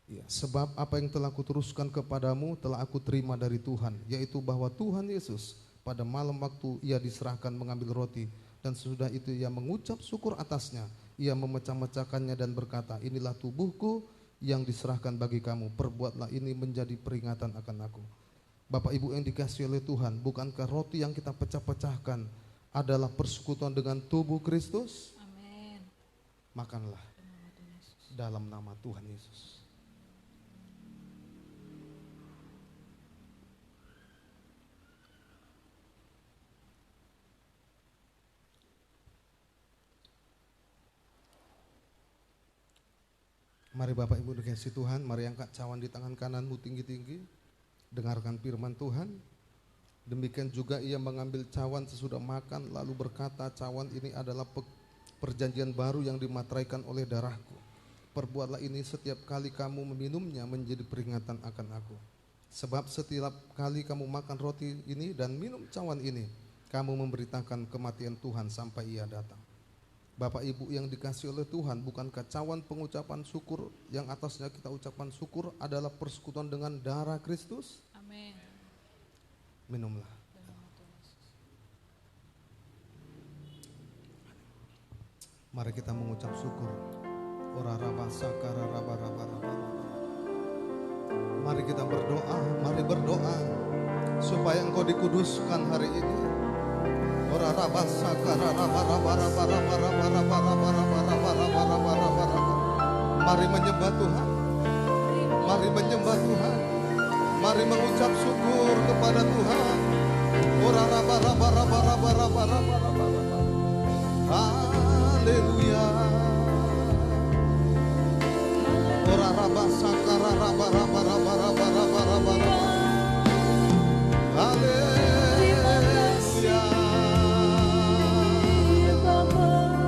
Ya, sebab apa yang telah kuteruskan kepadamu telah aku terima dari Tuhan, yaitu bahwa Tuhan Yesus pada malam waktu ia diserahkan mengambil roti, dan sesudah itu ia mengucap syukur atasnya, ia memecah-mecahkannya dan berkata, inilah tubuhku yang diserahkan bagi kamu, perbuatlah ini menjadi peringatan akan aku. Bapak Ibu yang dikasihi oleh Tuhan, bukankah roti yang kita pecah-pecahkan adalah persekutuan dengan tubuh Kristus? Amin. Makanlah dalam nama Tuhan Yesus. Mari Bapak Ibu dikasihi Tuhan, mari angkat cawan di tangan kananmu tinggi-tinggi. Dengarkan firman Tuhan. Demikian juga ia mengambil cawan sesudah makan lalu berkata, cawan ini adalah perjanjian baru yang dimateraikan oleh darahku. Perbuatlah ini setiap kali kamu meminumnya menjadi peringatan akan aku. Sebab setiap kali kamu makan roti ini dan minum cawan ini, kamu memberitakan kematian Tuhan sampai ia datang. Bapak Ibu yang dikasihi oleh Tuhan, bukankah cawan pengucapan syukur yang atasnya kita ucapkan syukur adalah persekutuan dengan darah Kristus? Amin. Minumlah. Mari kita mengucap syukur. Ora raba sakara raba raba raba. Mari kita berdoa, mari berdoa supaya engkau dikuduskan hari ini. Ora raba sakara raba raba raba raba raba raba raba raba raba raba raba raba raba. Mari menyembah Tuhan. Mari menyembah Tuhan. Mari mengucap syukur kepada Tuhan. Ora raba raba raba raba raba raba raba raba. Haleluya. Ora raba sakara raba raba raba raba raba raba raba. Haleluya.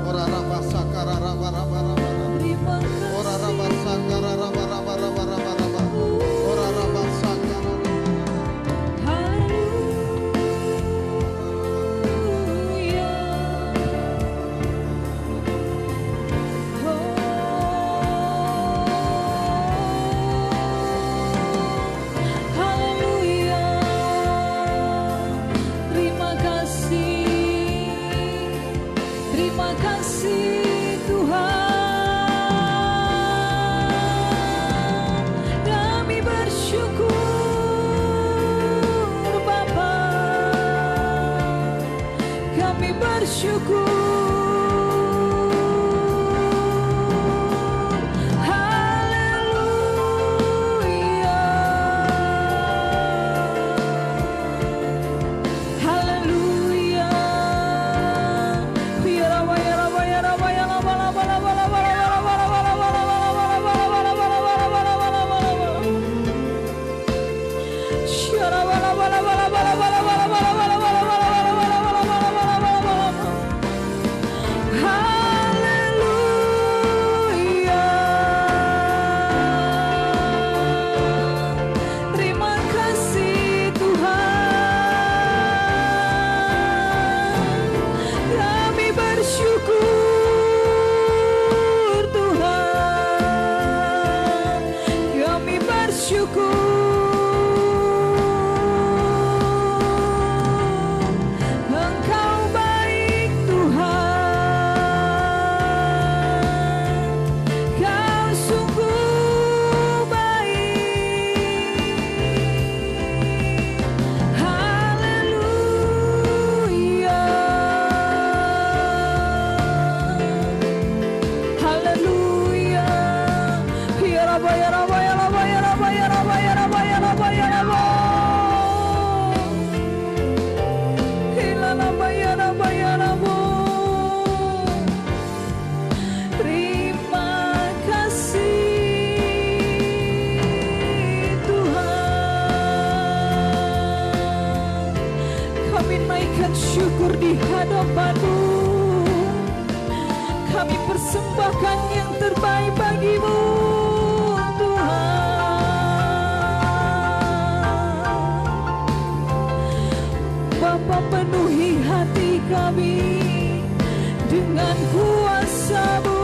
Ora raba sakara raba raba raba raba. Ora raba sakara raba raba raba raba raba. Ora raba sakara. syukur di hadapan-Mu. Kami persembahkan yang terbaik bagi-Mu, Tuhan. Bapa, penuhi hati kami dengan kuasa-Mu.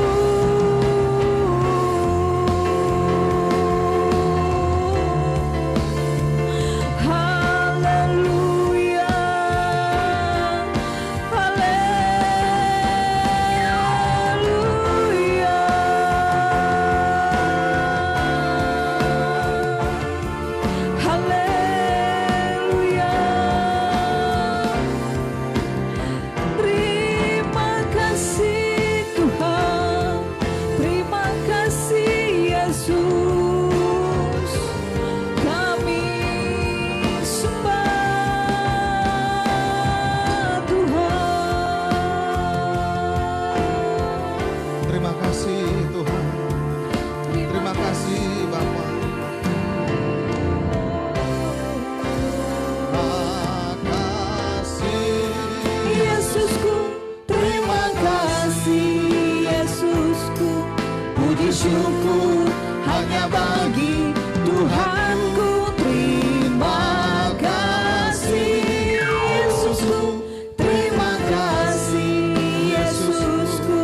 Syukur hanya bagi Tuhanku, terima kasih Yesusku, terima kasih Yesusku,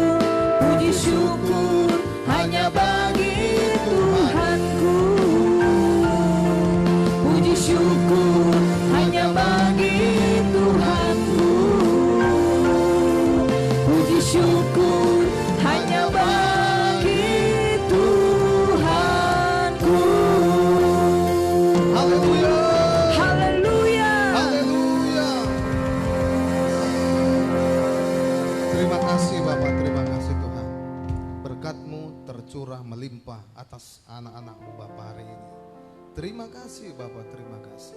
puji syukur hanya bagi Tuhanku, puji syukur hanya bagi Tuhanku, puji syukur hanya bagi curah melimpah atas anak-anak-Mu Bapa hari ini. Terima kasih Bapa, terima kasih.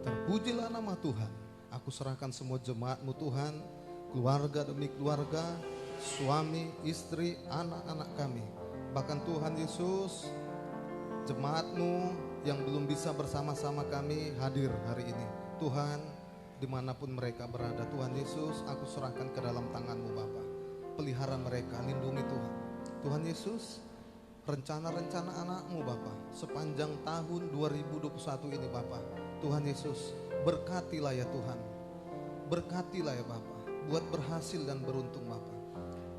Terpujilah nama Tuhan. Aku serahkan semua jemaat-Mu Tuhan, keluarga demi keluarga, suami, istri, anak-anak kami. Bahkan Tuhan Yesus, jemaat-Mu yang belum bisa bersama-sama kami hadir hari ini. Tuhan, dimanapun mereka berada, Tuhan Yesus, aku serahkan ke dalam tangan-Mu Bapa. Pelihara mereka, lindungi Tuhan. Tuhan Yesus, rencana-rencana anak-Mu Bapa sepanjang tahun 2021 ini Bapa, Tuhan Yesus, berkatilah ya Tuhan, berkatilah ya Bapa, buat berhasil dan beruntung Bapa.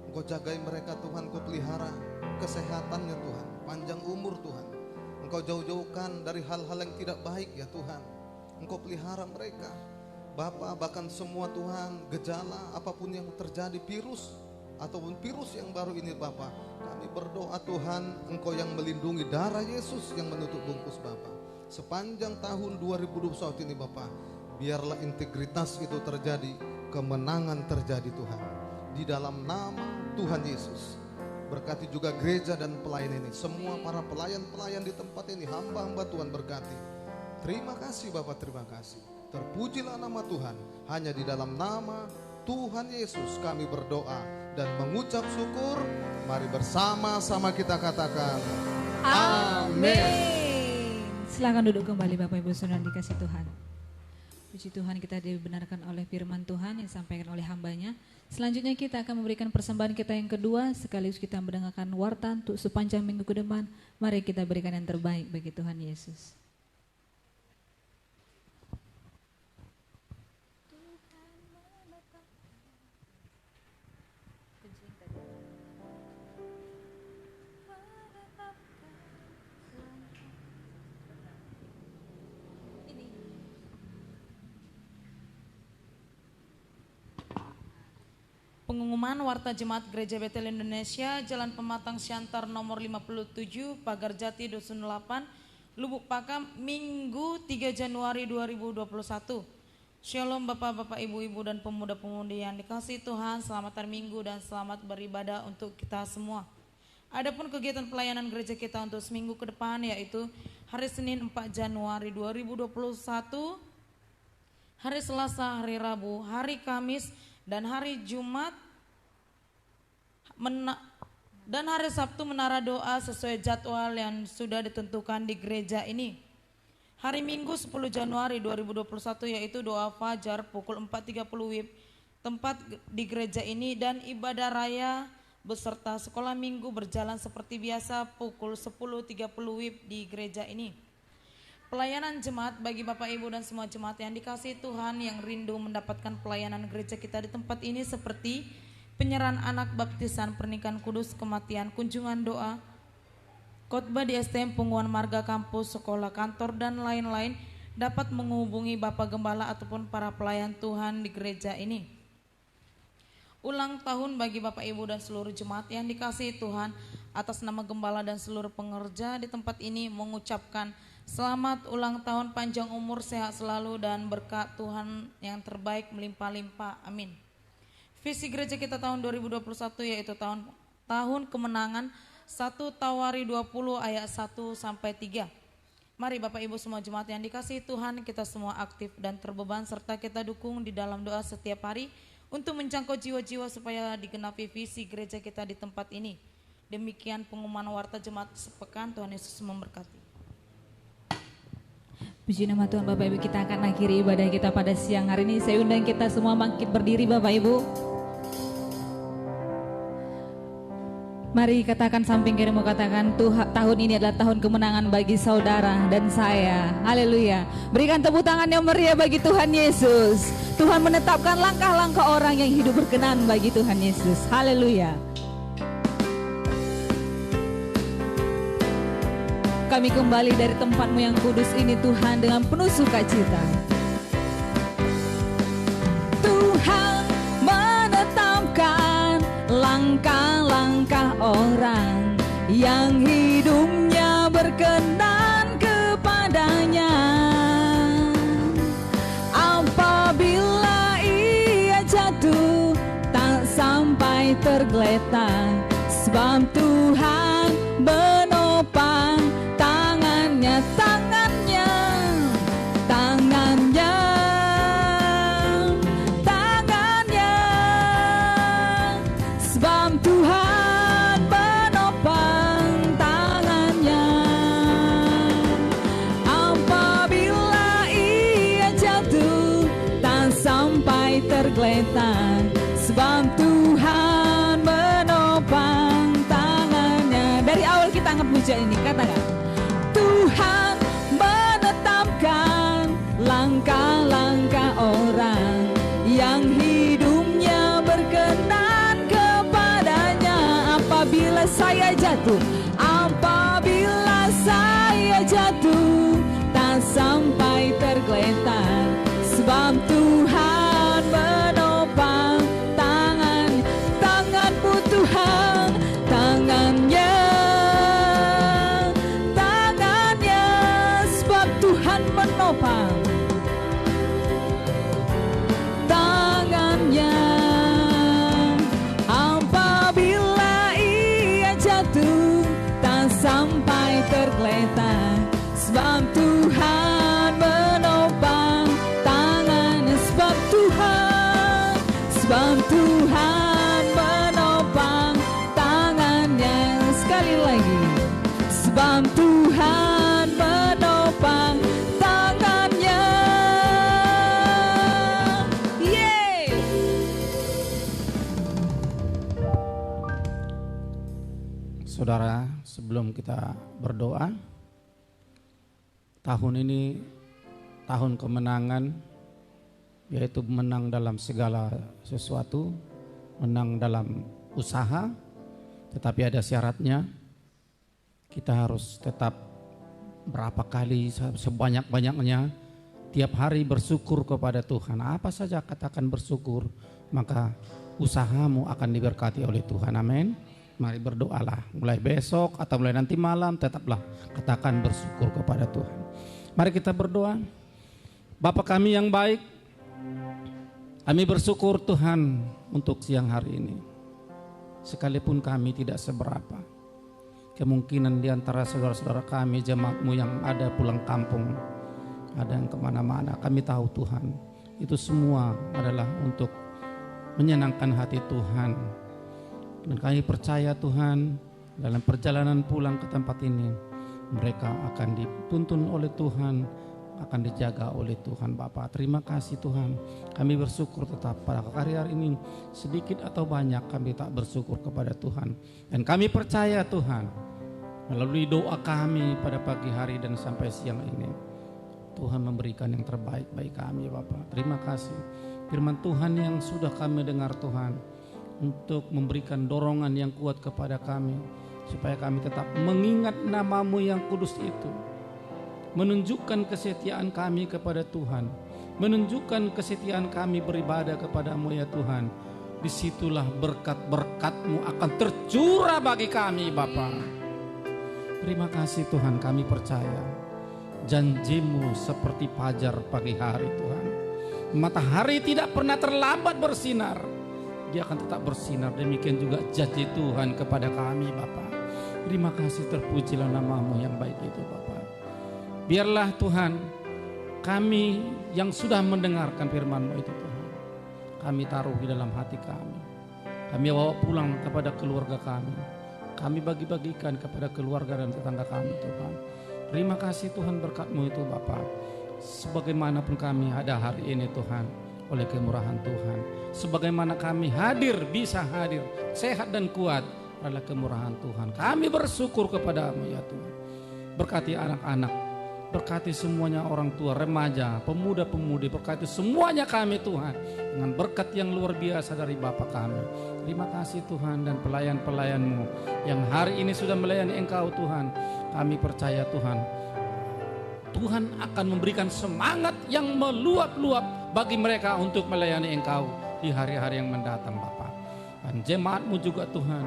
Engkau jagai mereka Tuhan, Engkau pelihara kesehatannya Tuhan, panjang umur Tuhan. Engkau jauh-jauhkan dari hal-hal yang tidak baik ya Tuhan. Engkau pelihara mereka Bapa, bahkan semua Tuhan, gejala apapun yang terjadi, virus ataupun virus yang baru ini Bapa, kami berdoa Tuhan, Engkau yang melindungi, darah Yesus yang menutup bungkus Bapa. Sepanjang tahun 2021 ini Bapa, Biarlah integritas itu terjadi, kemenangan terjadi Tuhan. Di dalam nama Tuhan Yesus. Berkati juga gereja dan pelayan ini. Semua para pelayan-pelayan di tempat ini, hamba-hamba Tuhan berkati. Terima kasih Bapak, terima kasih. Terpujilah nama Tuhan. Hanya di dalam nama Tuhan Yesus kami berdoa dan mengucap syukur. Mari bersama-sama kita katakan Amin. Silakan duduk kembali Bapak Ibu Saudara dikasih Tuhan. Puji Tuhan, kita dibenarkan oleh firman Tuhan yang disampaikan oleh hambanya. Selanjutnya kita akan memberikan persembahan kita yang kedua, sekaligus kita mendengarkan warta untuk sepanjang minggu ke depan. Mari kita berikan yang terbaik bagi Tuhan Yesus. Pengumuman Warta Jemaat Gereja Betel Indonesia, Jalan Pematang Siantar nomor 57, Pagar Jati Dusun 8, Lubuk Pakam, Minggu 3 Januari 2021. Shalom Bapak-bapak, Ibu-ibu dan pemuda-pemudi yang dikasihi Tuhan, selamat hari Minggu dan selamat beribadah untuk kita semua. Adapun kegiatan pelayanan gereja kita untuk seminggu ke depan yaitu hari Senin 4 Januari 2021, hari Selasa, hari Rabu, hari Kamis, dan hari Jumat dan hari Sabtu menara doa sesuai jadwal yang sudah ditentukan di gereja ini. Hari Minggu 10 Januari 2021 yaitu doa fajar pukul 4.30 WIB tempat di gereja ini, dan ibadah raya beserta sekolah minggu berjalan seperti biasa pukul 10.30 WIB di gereja ini. Pelayanan jemaat bagi Bapak Ibu dan semua jemaat yang dikasihi Tuhan yang rindu mendapatkan pelayanan gereja kita di tempat ini seperti penyerahan anak, baptisan, pernikahan kudus, kematian, kunjungan doa, khotbah di STM, pengumuman marga kampus, sekolah, kantor, dan lain-lain, dapat menghubungi Bapak Gembala ataupun para pelayan Tuhan di gereja ini. Ulang tahun bagi Bapak Ibu dan seluruh jemaat yang dikasihi Tuhan, atas nama Gembala dan seluruh pengerja di tempat ini mengucapkan selamat ulang tahun, panjang umur, sehat selalu, dan berkat Tuhan yang terbaik melimpah-limpah. Amin. Visi gereja kita tahun 2021 yaitu tahun kemenangan, 1 Tawari 20 ayat 1-3. Mari Bapak Ibu semua jemaat yang dikasihi Tuhan, kita semua aktif dan terbeban serta kita dukung di dalam doa setiap hari untuk menjangkau jiwa-jiwa supaya digenapi visi gereja kita di tempat ini. Demikian pengumuman warta jemaat sepekan. Tuhan Yesus memberkati. Puji nama Tuhan. Bapak Ibu, kita akan akhiri ibadah kita pada siang hari ini. Saya undang kita semua bangkit berdiri Bapak Ibu. Mari katakan samping kirimu, katakan tahun ini adalah tahun kemenangan bagi saudara dan saya. Haleluya. Berikan tepuk tangan yang meriah bagi Tuhan Yesus. Tuhan menetapkan langkah-langkah orang yang hidup berkenan bagi Tuhan Yesus. Haleluya. Kami kembali dari tempat-Mu yang kudus ini Tuhan dengan penuh sukacita. Tuhan menetapkan langkah-langkah orang yang hidupnya berkenan kepadanya. Apabila ia jatuh tak sampai tergeletak, sebab Tuhan menopang tangannya, sebab Tuhan menopang tangannya. Apabila ia jatuh tak sampai tergeletak, sebab Tuhan menopang tangannya. Dari awal kita angkat pujian ini, katakan Tuhan menetapkan langkah-langkah orang yang hidupnya berkenan kepadanya. Apabila saya jatuh tak sampai tergeletak, sebab Tuhan menopang tanganmu Tuhan, tangannya, sebab Tuhan menopang. Tuhan menopang tangannya, sebab Tuhan menopang tangannya. Sekali lagi, sebab Tuhan menopang tangannya. Yeay. Saudara, sebelum kita berdoa, tahun ini tahun kemenangan, yaitu menang dalam segala sesuatu, menang dalam usaha, tetapi ada syaratnya. Kita harus tetap berapa kali, sebanyak-banyaknya tiap hari bersyukur kepada Tuhan. Apa saja katakan bersyukur, maka usahamu akan diberkati oleh Tuhan. Amin. Mari berdoalah, mulai besok atau mulai nanti malam tetaplah katakan bersyukur kepada Tuhan. Mari kita berdoa. Bapa kami yang baik, kami bersyukur Tuhan untuk siang hari ini. Sekalipun kami tidak seberapa, kemungkinan di antara saudara-saudara kami, jemaatmu yang ada pulang kampung, ada yang kemana-mana, kami tahu Tuhan, itu semua adalah untuk menyenangkan hati Tuhan. Dan kami percaya Tuhan, dalam perjalanan pulang ke tempat ini, mereka akan dituntun oleh Tuhan, akan dijaga oleh Tuhan. Bapa, terima kasih Tuhan. Kami bersyukur tetap pada hari ini, sedikit atau banyak kami tak bersyukur kepada Tuhan. Dan kami percaya Tuhan, melalui doa kami pada pagi hari dan sampai siang ini, Tuhan memberikan yang terbaik bagi kami Bapa. Terima kasih. Firman Tuhan yang sudah kami dengar Tuhan, untuk memberikan dorongan yang kuat kepada kami, supaya kami tetap mengingat nama-Mu yang kudus itu, menunjukkan kesetiaan kami kepada Tuhan, menunjukkan kesetiaan kami beribadah kepada-Mu ya Tuhan. Disitulah berkat-berkat-Mu akan tercurah bagi kami Bapa. Terima kasih Tuhan, kami percaya janji-Mu seperti fajar pagi hari Tuhan. Matahari tidak pernah terlambat bersinar, dia akan tetap bersinar. Demikian juga janji Tuhan kepada kami Bapa. Terima kasih, terpujilah nama-Mu yang baik itu Bapa. Biarlah Tuhan, kami yang sudah mendengarkan firman-Mu itu Tuhan, kami taruh di dalam hati kami. Kami bawa pulang kepada keluarga kami. Kami bagi-bagikan kepada keluarga dan tetangga kami Tuhan. Terima kasih Tuhan, berkat-Mu itu Bapa. Sebagaimanapun kami ada hari ini Tuhan, oleh kemurahan Tuhan. Sebagaimana kami hadir, bisa hadir sehat dan kuat adalah kemurahan Tuhan. Kami bersyukur kepada-Mu ya Tuhan. Berkati anak-anak, berkati semuanya orang tua, remaja, pemuda-pemudi, berkati semuanya kami Tuhan, dengan berkat yang luar biasa dari Bapa kami. Terima kasih Tuhan, dan pelayan-pelayan-Mu yang hari ini sudah melayani Engkau Tuhan. Kami percaya Tuhan, Tuhan akan memberikan semangat yang meluap-luap bagi mereka untuk melayani Engkau di hari-hari yang mendatang Bapa. Dan jemaat-Mu juga Tuhan,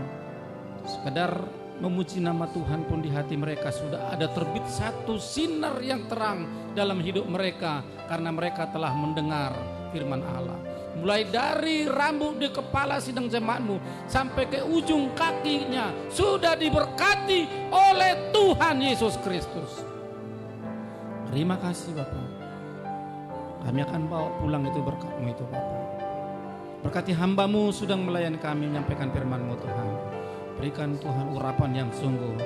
sekedar memuji nama Tuhan pun di hati mereka sudah ada terbit satu sinar yang terang dalam hidup mereka, karena mereka telah mendengar firman Allah. Mulai dari rambut di kepala sidang jemaat-Mu sampai ke ujung kakinya sudah diberkati oleh Tuhan Yesus Kristus. Terima kasih Bapa. Kami akan bawa pulang itu berkat-Mu itu Bapa. Berkati hamba-Mu sedang melayani kami menyampaikan firman-Mu Tuhan. Berikan Tuhan urapan yang sungguh,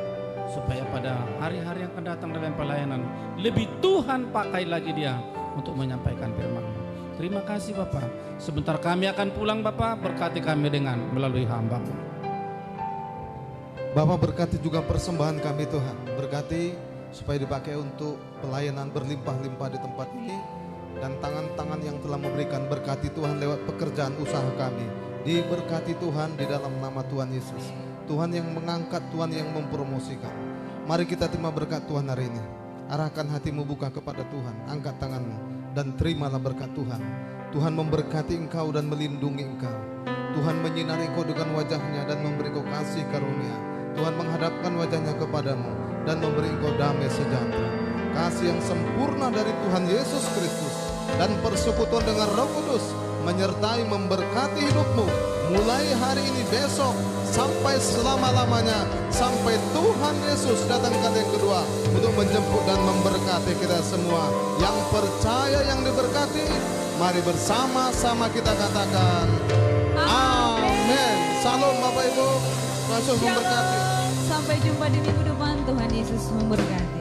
supaya pada hari-hari yang akan datang dalam pelayanan lebih Tuhan pakai lagi dia untuk menyampaikan firman-Mu. Terima kasih Bapa. Sebentar kami akan pulang Bapa, berkati kami dengan melalui hamba-Mu. Bapak berkati juga persembahan kami Tuhan. Berkati supaya dipakai untuk pelayanan berlimpah-limpah di tempat ini. Dan tangan-tangan yang telah memberikan, berkati Tuhan lewat pekerjaan usaha kami. Diberkati Tuhan di dalam nama Tuhan Yesus. Tuhan yang mengangkat, Tuhan yang mempromosikan. Mari kita terima berkat Tuhan hari ini. Arahkan hatimu, buka kepada Tuhan. Angkat tanganmu dan terimalah berkat Tuhan. Tuhan memberkati engkau dan melindungi engkau. Tuhan menyinari engkau dengan wajahnya dan memberi engkau kasih karunia. Tuhan menghadapkan wajahnya kepadamu dan memberi engkau damai sejahtera. Kasih yang sempurna dari Tuhan Yesus Kristus dan persekutuan dengan Roh Kudus menyertai memberkati hidupmu mulai hari ini, besok, sampai selama-lamanya, sampai Tuhan Yesus datang kali yang kedua untuk menjemput dan memberkati kita semua. Yang percaya, yang diberkati, mari bersama-sama kita katakan amin. Salam Bapak Ibu, Yesus memberkati. Shalom. Sampai jumpa di minggu depan. Tuhan Yesus memberkati.